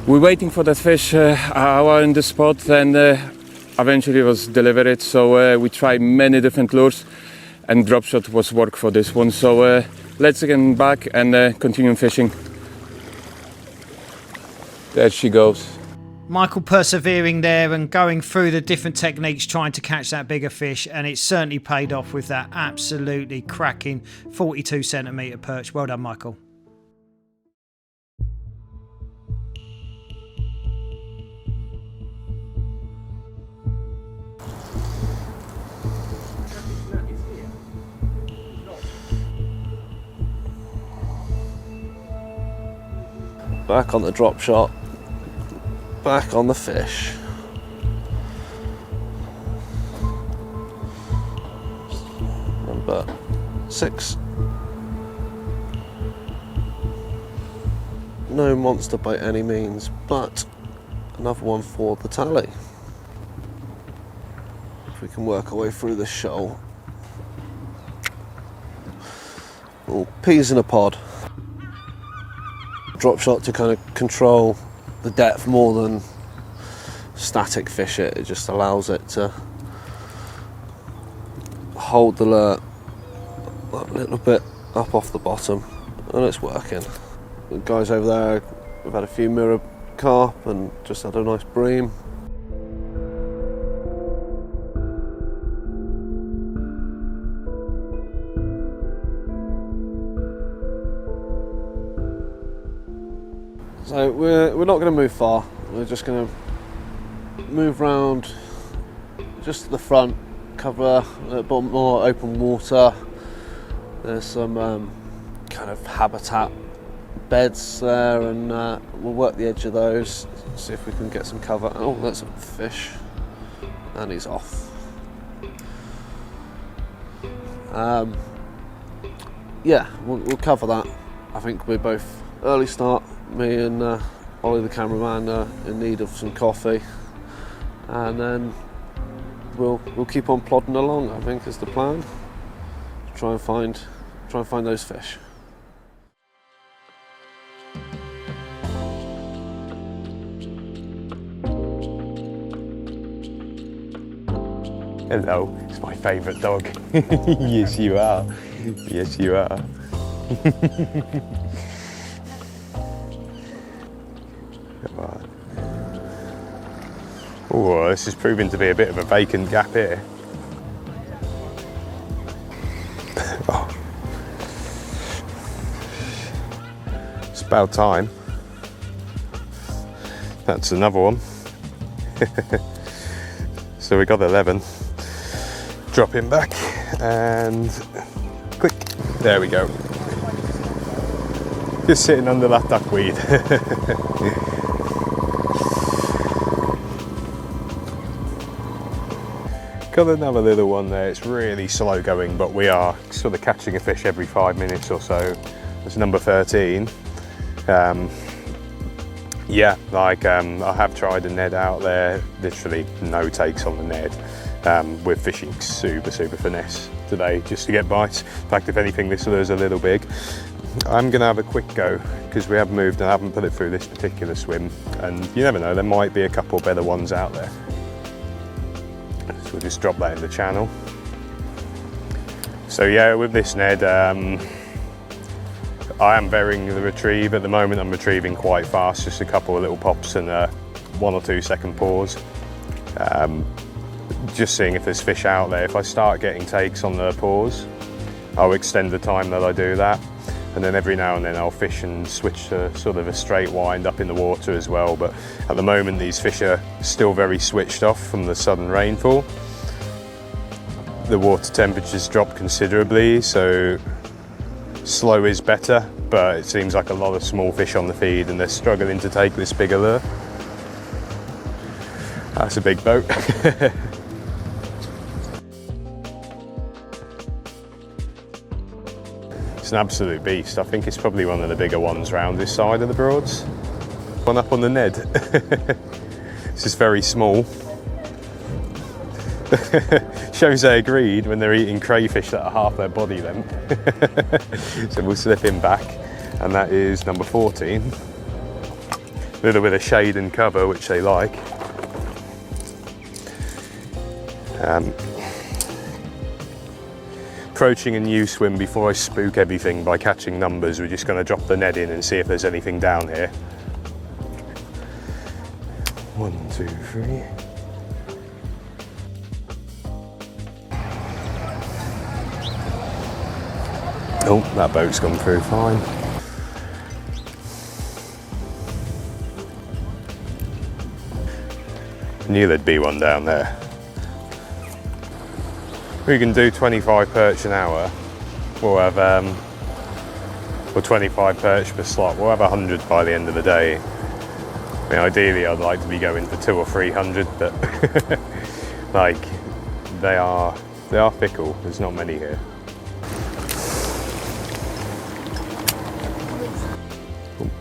We're waiting for that fish an hour in the spot, and eventually it was delivered. So we tried many different lures, and drop shot was work for this one. So let's get back and continue fishing. There she goes. Michael persevering there and going through the different techniques trying to catch that bigger fish, and it certainly paid off with that absolutely cracking 42 centimetre perch. Well done, Michael. Back on the drop shot, back on the fish. Number 6. No monster by any means, but another one for the tally. If we can work our way through this shoal. All peas in a pod. Drop shot to kind of control the depth more than static fish it. It just allows it to hold the lure a little bit up off the bottom, and it's working. The guys over there, we've had a few mirror carp and just had a nice bream. So we're not going to move far. We're just going to move round just to the front, cover a little bit more open water. There's some kind of habitat beds there, and we'll work the edge of those, see if we can get some cover. Oh, that's a fish, and he's off. Yeah, we'll cover that. I think we're both early start. Me and Ollie the cameraman are in need of some coffee, and then we'll keep on plodding along. I think is the plan. Try and find those fish. Hello, it's my favourite dog. Yes, you are. Yes, you are. Come on. Oh, this is proving to be a bit of a vacant gap here. Oh. It's about time. That's another one. So we got 11. Drop him back and quick. There we go. Just sitting under that duckweed. Got another little one there. It's really slow going, but we are sort of catching a fish every 5 minutes or so. It's number 13. Yeah, like I have tried a Ned out there, literally no takes on the Ned. We're fishing super finesse today just to get bites. In fact, if anything, this lure's a little big. I'm gonna have a quick go because we have moved and I haven't put it through this particular swim, and you never know, there might be a couple better ones out there. So we'll just drop that in the channel. So yeah, with this Ned, I am varying the retrieve. At the moment I'm retrieving quite fast, just a couple of little pops and a 1 or 2 second pause. Just seeing if there's fish out there. If I start getting takes on the pause, I'll extend the time that I do that. And then every now and then I'll fish and switch to sort of a straight wind up in the water as well. But at the moment these fish are still very switched off from the sudden rainfall. The water temperature's dropped considerably, so slow is better, but it seems like a lot of small fish on the feed and they're struggling to take this bigger lure. That's a big boat. It's an absolute beast. I think it's probably one of the bigger ones round this side of the Broads. One up on the Ned. This is very small. Shows they agreed when they're eating crayfish that are half their body length. So we'll slip him back, and that is number 14. A little bit of shade and cover, which they like. Approaching a new swim before I spook everything by catching numbers. We're just going to drop the Ned in and see if there's anything down here. 1, 2, 3. Oh, that boat's gone through fine. I knew there'd be one down there. We can do 25 perch an hour. We'll have, or 25 perch per slot. We'll have 100 by the end of the day. I mean, ideally I'd like to be going for 200 or 300, but like, they are fickle. There's not many here.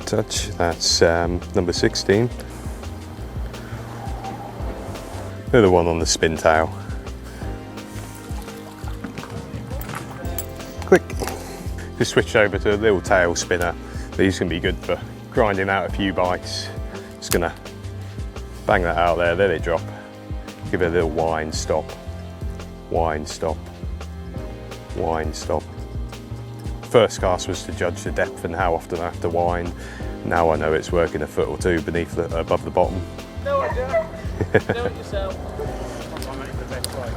Touch, that's number 16. Another one on the spin tail. Quick. Just switch over to a little tail spinner. These can be good for grinding out a few bites. Just gonna bang that out there, let it drop. Give it a little wind, stop, wind, stop, wind, stop. First cast was to judge the depth and how often I have to wind. Now I know it's working a foot or two beneath above the bottom. Do it, Jack. Do it yourself. I'll make the best way.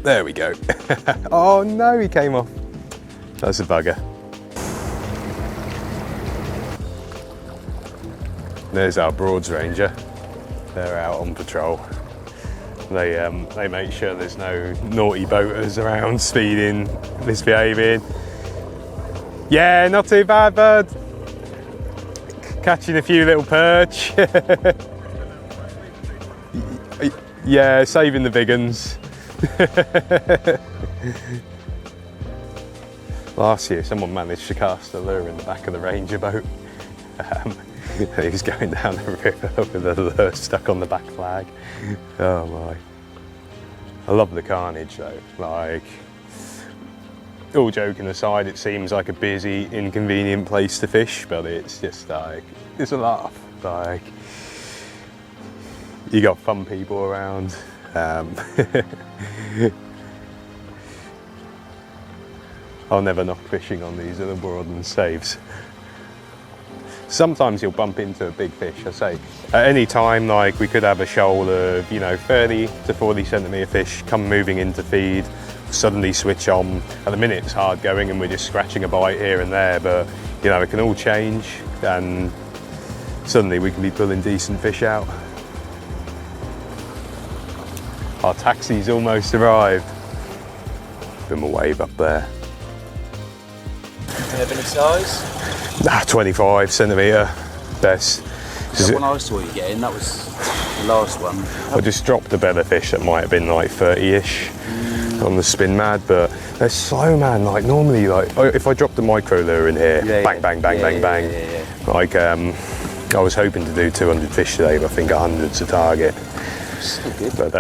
There we go. Oh no, he came off. That's a bugger. There's our Broads Ranger. They're out on patrol. They make sure there's no naughty boaters around speeding, misbehaving. Yeah, not too bad, bud. Catching a few little perch. Yeah, saving the big uns. Last year, someone managed to cast a lure in the back of the Ranger boat. He was going down the river with a lure stuck on the back flag. Oh my. I love the carnage though. Like, all joking aside, it seems like a busy, inconvenient place to fish, but it's just like, it's a laugh. Like, you got fun people around. I'll never knock fishing on these are the Broadland saves. Sometimes you'll bump into a big fish, I say. At any time, like we could have a shoal of, you know, 30 to 40 centimetre fish come moving into feed, suddenly switch on. At the minute it's hard going and we're just scratching a bite here and there, but you know, it can all change and suddenly we can be pulling decent fish out. Our taxi's almost arrived. Give them a wave up there. Do you have any size? 25 centimetre best. The one I saw you getting, that was the last one. I just dropped a belly fish that might have been like 30-ish on the Spin Mad, but they're slow, man. Like normally, like if I dropped a micro lure in here, bang, bang, bang, bang, bang. Like I was hoping to do 200 fish today, but I think 100's a target. Still good. But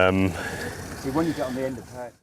See, when you get on the end of that.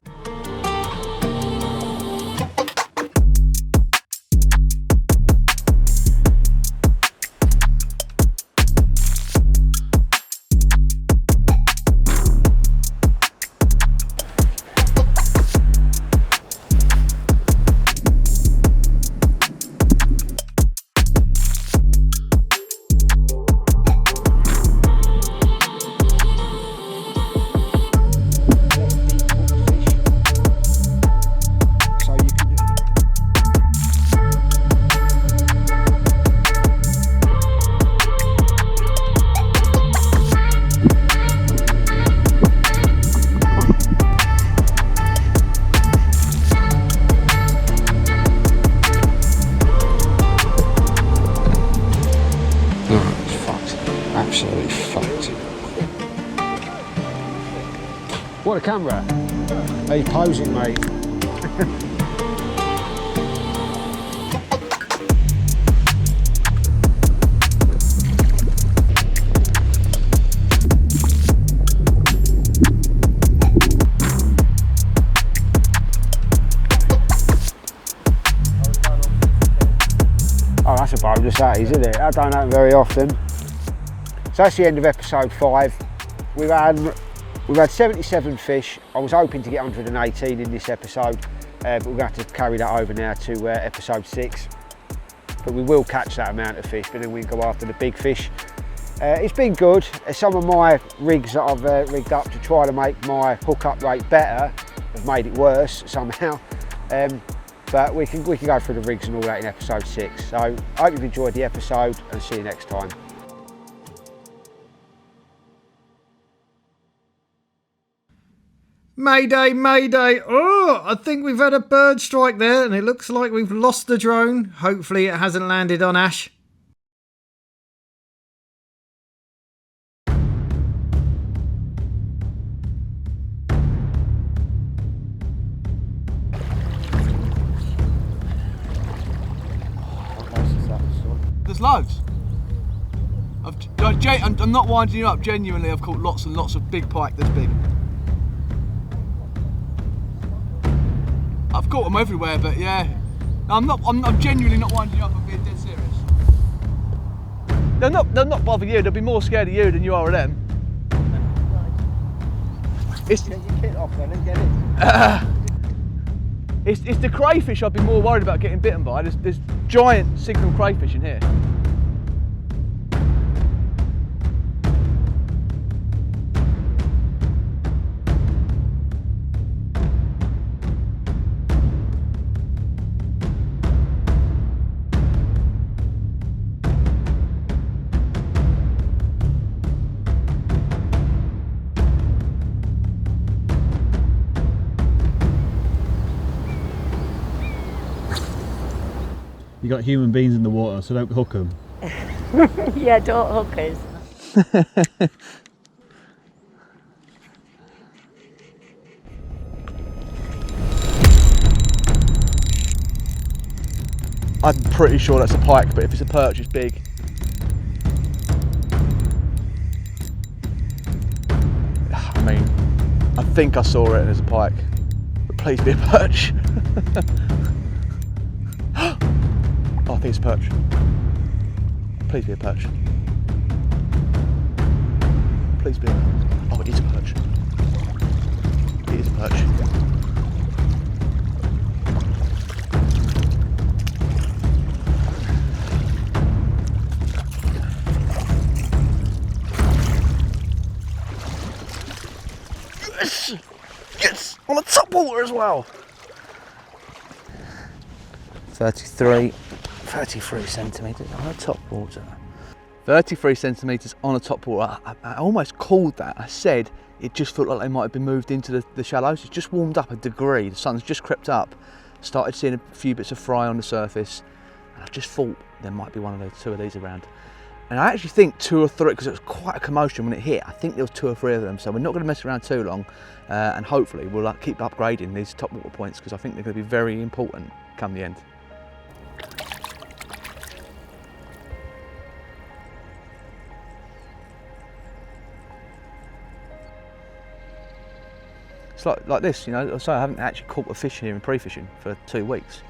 What a camera. Are you posing, mate? Oh, that's a bonus, that is, isn't it? That don't happen very often. So that's the end of episode 5. We've had 77 fish. I was hoping to get 118 in this episode, but we're going to have to carry that over now to episode 6. But we will catch that amount of fish, but then we can go after the big fish. It's been good. Some of my rigs that I've rigged up to try to make my hookup rate better have made it worse somehow. But we can go through the rigs and all that in episode 6. So I hope you've enjoyed the episode and see you next time. Mayday, mayday. Oh, I think we've had a bird strike there and it looks like we've lost the drone. Hopefully it hasn't landed on Ash. There's loads. I'm not winding you up, genuinely I've caught lots and lots of big pike this big. I've caught them everywhere, but yeah. I'm genuinely not winding you up, I'm being dead serious. They'll not bother you, they'll be more scared of you than you are of them. It's, get your kit off then and get it. It's the crayfish I'd be more worried about getting bitten by. There's giant signal crayfish in here. You got human beings in the water, so don't hook them. Yeah, don't hook us. I'm pretty sure that's a pike, but if it's a perch, it's big. I mean, I think I saw it and it's a pike, but please be a perch. Oh, I think it's a perch. Please be a perch. Please be a... Oh, it is a perch. It is a perch. Yes! Yes! On the top water as well. 33 centimetres on the top water. 33 centimetres on the top water. I almost called that. I said it just felt like they might have been moved into the shallows. It's just warmed up a degree. The sun's just crept up. Started seeing a few bits of fry on the surface. And I just thought there might be one of those, two of these around. And I actually think 2 or 3, because it was quite a commotion when it hit. I think there was 2 or 3 of them. So we're not going to mess around too long. And hopefully we'll keep upgrading these top water points, because I think they're going to be very important come the end. It's like this, you know. So I haven't actually caught a fish here in pre-fishing for 2 weeks,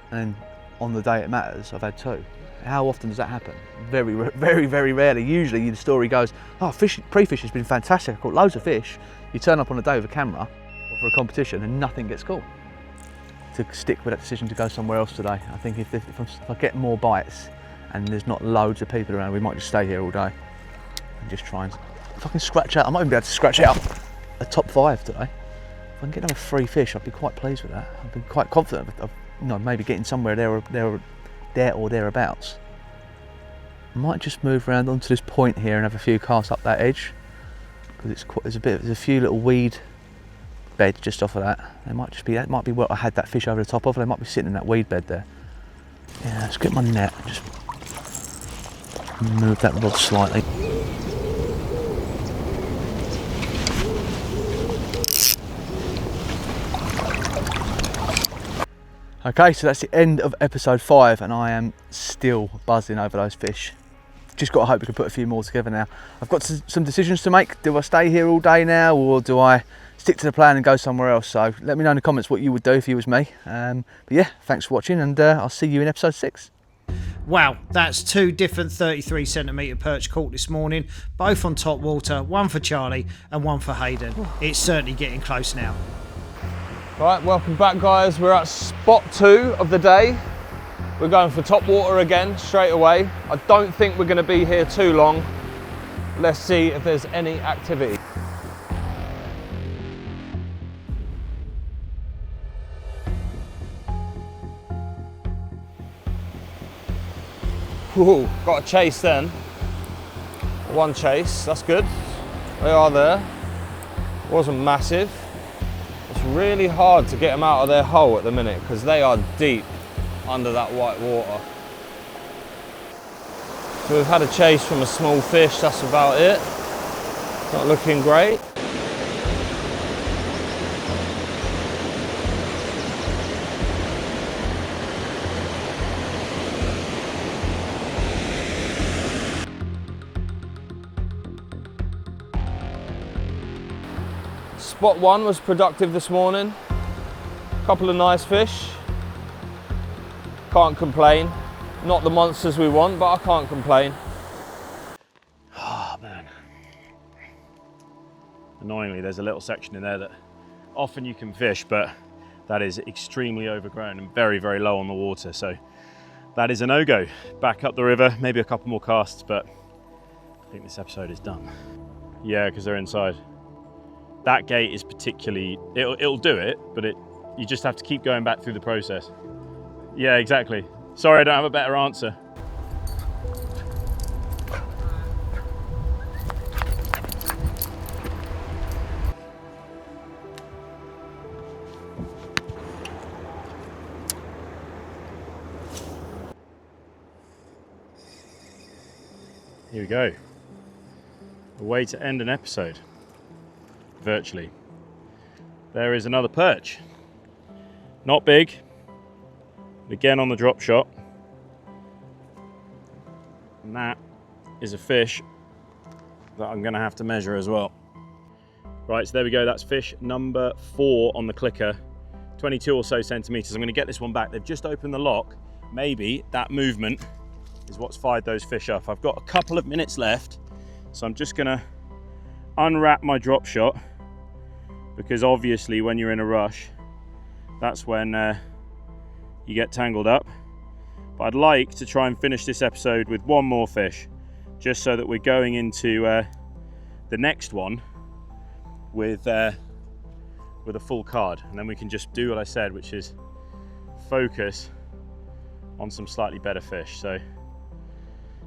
and on the day it matters, I've had 2. How often does that happen? Very, very rarely. Usually the story goes, oh, pre-fishing has been fantastic. I caught loads of fish. You turn up on a day with a camera or for a competition and nothing gets caught. To stick with that decision to go somewhere else today. I think if I get more bites and there's not loads of people around, we might just stay here all day and just try and, if I can scratch out, I might even be able to scratch out a top 5 today. If I can get another 3 fish, I'd be quite pleased with that. I'd be quite confident of maybe getting somewhere there or thereabouts. I might just move around onto this point here and have a few casts up that edge, because there's a few little weed beds just off of that. That might be what I had that fish over the top of. They might be sitting in that weed bed there. Yeah, let's get my net. Just move that rod slightly. Okay, so that's the end of episode 5, and I am still buzzing over those fish. Just got to hope we can put a few more together now. I've got some decisions to make. Do I stay here all day now, or do I stick to the plan and go somewhere else? So let me know in the comments what you would do if you was me. But yeah, thanks for watching, and I'll see you in episode 6. Wow, that's 2 different 33 centimetre perch caught this morning, both on top water, one for Charlie and one for Hayden. It's certainly getting close now. Right, welcome back guys. We're at spot 2 of the day. We're going for top water again, straight away. I don't think we're gonna be here too long. Let's see if there's any activity. Whoa, got a chase then. 1 chase, that's good. They are there. Wasn't massive. It's really hard to get them out of their hole at the minute because they are deep under that white water. So we've had a chase from a small fish, that's about it. Not looking great. Spot 1 was productive this morning. Couple of nice fish. Can't complain. Not the monsters we want, but I can't complain. Oh man. Annoyingly, there's a little section in there that often you can fish, but that is extremely overgrown and very, very low on the water. So that is a no-go. Back up the river, maybe a couple more casts, but I think this episode is done. Yeah, because they're inside. That gate is particularly, it'll do it, but you just have to keep going back through the process. Yeah, exactly. Sorry, I don't have a better answer. Here we go. A way to end an episode. Virtually. There is another perch. Not big. Again on the drop shot. And that is a fish that I'm going to have to measure as well. Right, so there we go. That's fish number 4 on the clicker. 22 or so centimeters. I'm going to get this one back. They've just opened the lock. Maybe that movement is what's fired those fish up. I've got a couple of minutes left, so I'm just going to unwrap my drop shot, because obviously when you're in a rush, that's when you get tangled up. But I'd like to try and finish this episode with 1 more fish, just so that we're going into the next one with a full card, and then we can just do what I said, which is focus on some slightly better fish. So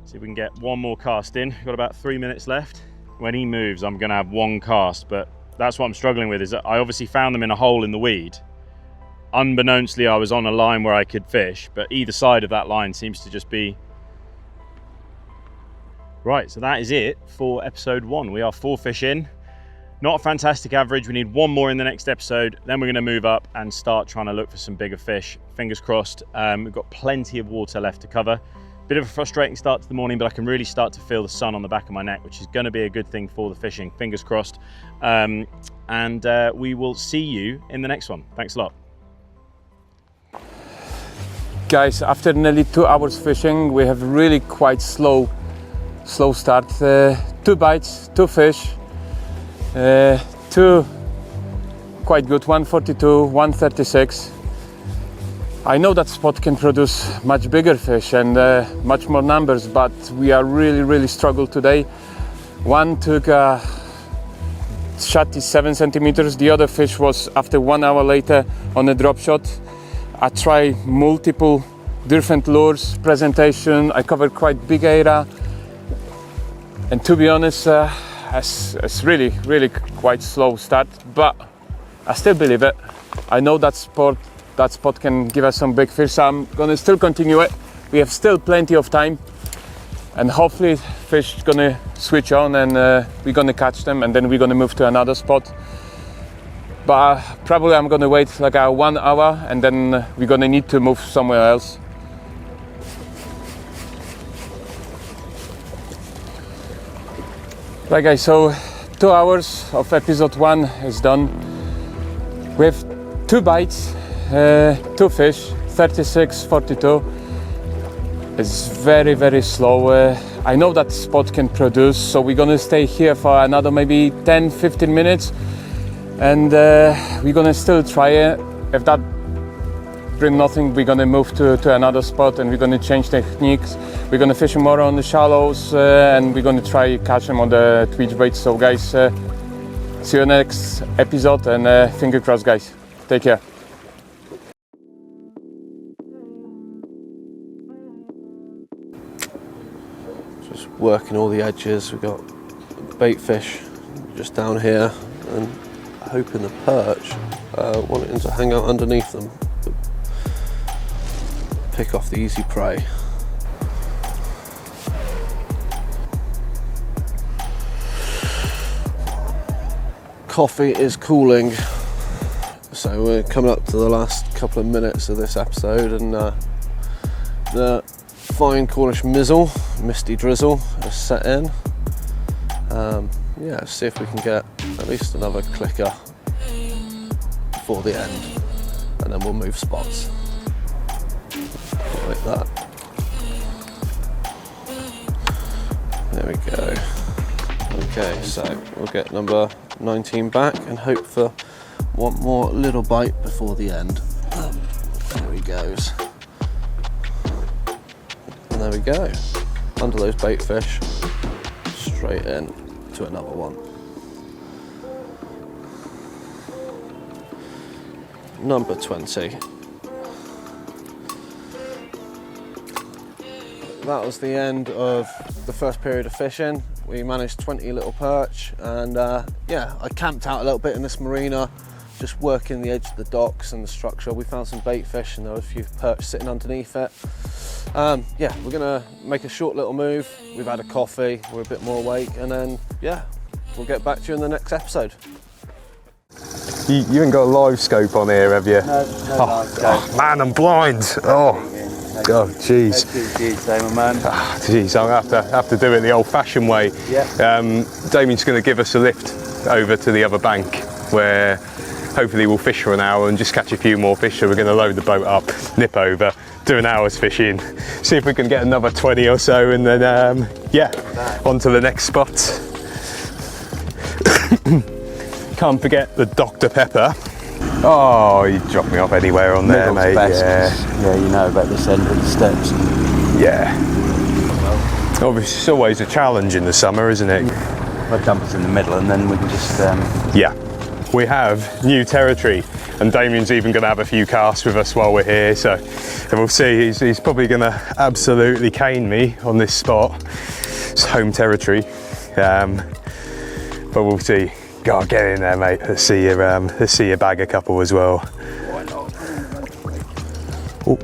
see if we can get one more cast in. We've got about 3 minutes left. When he moves, I'm gonna have one cast, but that's what I'm struggling with, is that I obviously found them in a hole in the weed. Unbeknownstly, I was on a line where I could fish, but either side of that line seems to just be... Right, so that is it for episode 1. We are 4 fish in. Not a fantastic average. We need one more in the next episode. Then we're going to move up and start trying to look for some bigger fish. Fingers crossed. We've got plenty of water left to cover. Bit of a frustrating start to the morning, but I can really start to feel the sun on the back of my neck, which is going to be a good thing for the fishing. Fingers crossed. And we will see you in the next one. Thanks a lot. Guys, after nearly 2 hours fishing, we have really quite slow start. 2 bites, 2 fish. 2 quite good, 142, 136. I know that spot can produce much bigger fish and much more numbers, but we are really struggled today. One took a shot is 7 centimeters. The other fish was after 1 hour later on a drop shot. I tried multiple different lures, presentation. I covered quite big area, and to be honest, it's really quite slow start, but I still believe it. I know that spot can give us some big fish, so I'm gonna still continue it. We have still plenty of time, and hopefully fish gonna switch on and we're gonna catch them, and then we're gonna move to another spot. But probably I'm gonna wait like 1 hour, and then we're gonna need to move somewhere else. Right guys, so 2 hours of episode 1 is done. We have 2 bites, 2 fish, 36, 42. It's very slow. I know that spot can produce, so we're gonna stay here for another maybe 10-15 minutes, and we're gonna still try it. If that brings nothing, we're gonna move to another spot, and we're gonna change techniques. We're gonna fish more on the shallows, and we're gonna try catch them on the twitch baits. So guys, see you next episode, and finger crossed guys. Take care. Just working all the edges. We've got bait fish just down here, and hoping the perch wanting to hang out underneath them, pick off the easy prey. Coffee is cooling, so we're coming up to the last couple of minutes of this episode, and the fine Cornish mizzle, misty drizzle has set in. Yeah, see if we can get at least another clicker before the end, and then we'll move spots like that. There we go. Okay, so we'll get number 19 back and hope for one more little bite before the end. There he goes. And there we go. Under those bait fish, straight in to another one. Number 20. That was the end of the first period of fishing. We managed 20 little perch, and yeah, I camped out a little bit in this marina, just working the edge of the docks and the structure. We found some bait fish, and there were a few perch sitting underneath it. Yeah, we're gonna make a short little move. We've had a coffee, we're a bit more awake, and then yeah, we'll get back to you in the next episode. You haven't got a live scope on here, have you? No live scope. Oh, man, I'm blind. Oh. God, jeez. Jeez, I'm gonna have to do it the old-fashioned way. Yeah. Damien's going to give us a lift over to the other bank, where hopefully we'll fish for an hour and just catch a few more fish. So we're going to load the boat up, nip over, do an hour's fishing, see if we can get another 20 or so, and then yeah, on to the next spot. Can't forget the Dr. Pepper. Oh, you dropped me off anywhere on there, mate. Yeah, you know about this end of the steps. Yeah. Obviously, it's always a challenge in the summer, isn't it? I'll dump us in the middle and then we can just... Yeah, we have new territory, and Damien's even going to have a few casts with us while we're here, so we'll see. He's probably going to absolutely cane me on this spot. It's home territory, but we'll see. God, get in there, mate. Let's see you bag a couple as well. Ooh.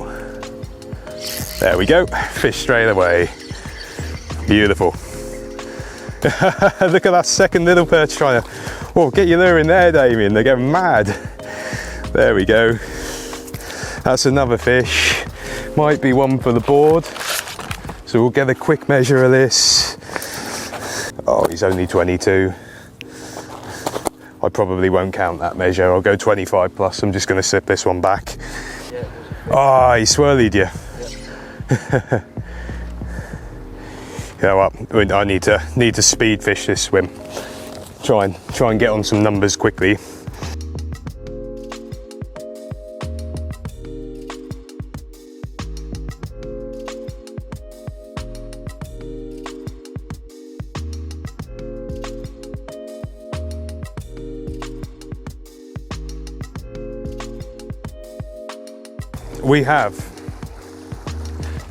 There we go, fish straight away. Beautiful. Look at that second little perch trying to, oh, get your lure in there, Damien, they're going mad. There we go. That's another fish. Might be one for the board. So we'll get a quick measure of this. Oh, he's only 22. I probably won't count that measure. I'll go 25 plus. I'm just going to slip this one back. Oh, he swirlied you. Yeah, well, I need to speed fish this swim. Try and get on some numbers quickly. We have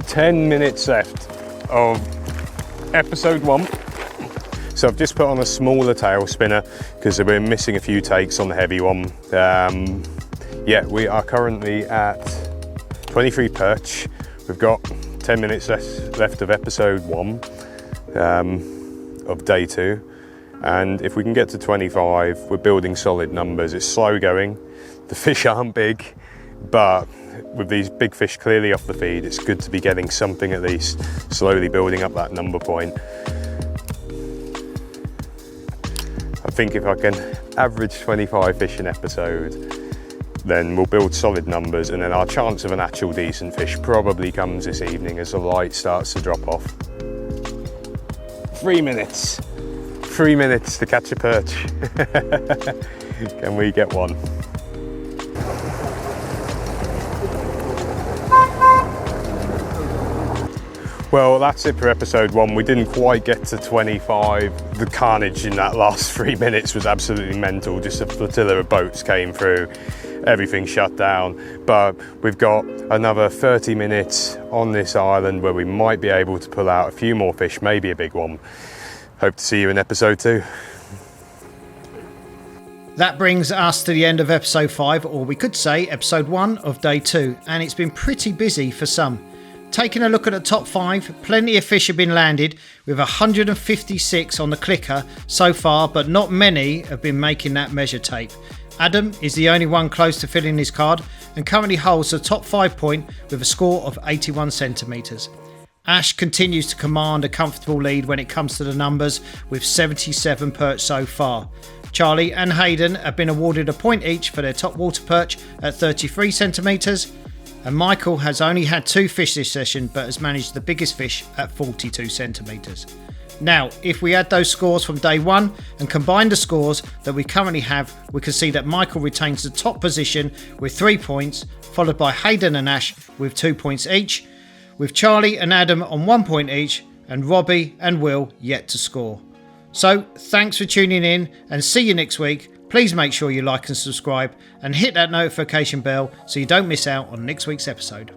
10 minutes left of episode 1. So I've just put on a smaller tail spinner because we're missing a few takes on the heavy one. Yeah, we are currently at 23 perch. We've got 10 minutes left of episode 1 of day 2. And if we can get to 25, we're building solid numbers. It's slow going. The fish aren't big, but with these big fish clearly off the feed, it's good to be getting something at least, slowly building up that number point. I think if I can average 25 fish an episode, then we'll build solid numbers, and then our chance of an actual decent fish probably comes this evening as the light starts to drop off. 3 minutes. 3 minutes to catch a perch. Can we get one? Well, that's it for episode 1. We didn't quite get to 25. The carnage in that last 3 minutes was absolutely mental. Just a flotilla of boats came through, everything shut down. But we've got another 30 minutes on this island where we might be able to pull out a few more fish, maybe a big one. Hope to see you in episode 2. That brings us to the end of episode 5, or we could say episode 1 of day 2, and it's been pretty busy for some. Taking a look at the top 5, plenty of fish have been landed, with 156 on the clicker so far, but not many have been making that measure tape. Adam is the only one close to filling his card and currently holds the top 5 point with a score of 81 centimetres. Ash continues to command a comfortable lead when it comes to the numbers, with 77 perch so far. Charlie and Hayden have been awarded a point each for their top water perch at 33 centimetres. And Michal has only had 2 fish this session, but has managed the biggest fish at 42 centimetres. Now, if we add those scores from day 1 and combine the scores that we currently have, we can see that Michal retains the top position with 3 points, followed by Hayden and Ash with 2 points each, with Charlie and Adam on 1 point each, and Robbie and Will yet to score. So, thanks for tuning in, and see you next week. Please make sure you like and subscribe and hit that notification bell so you don't miss out on next week's episode.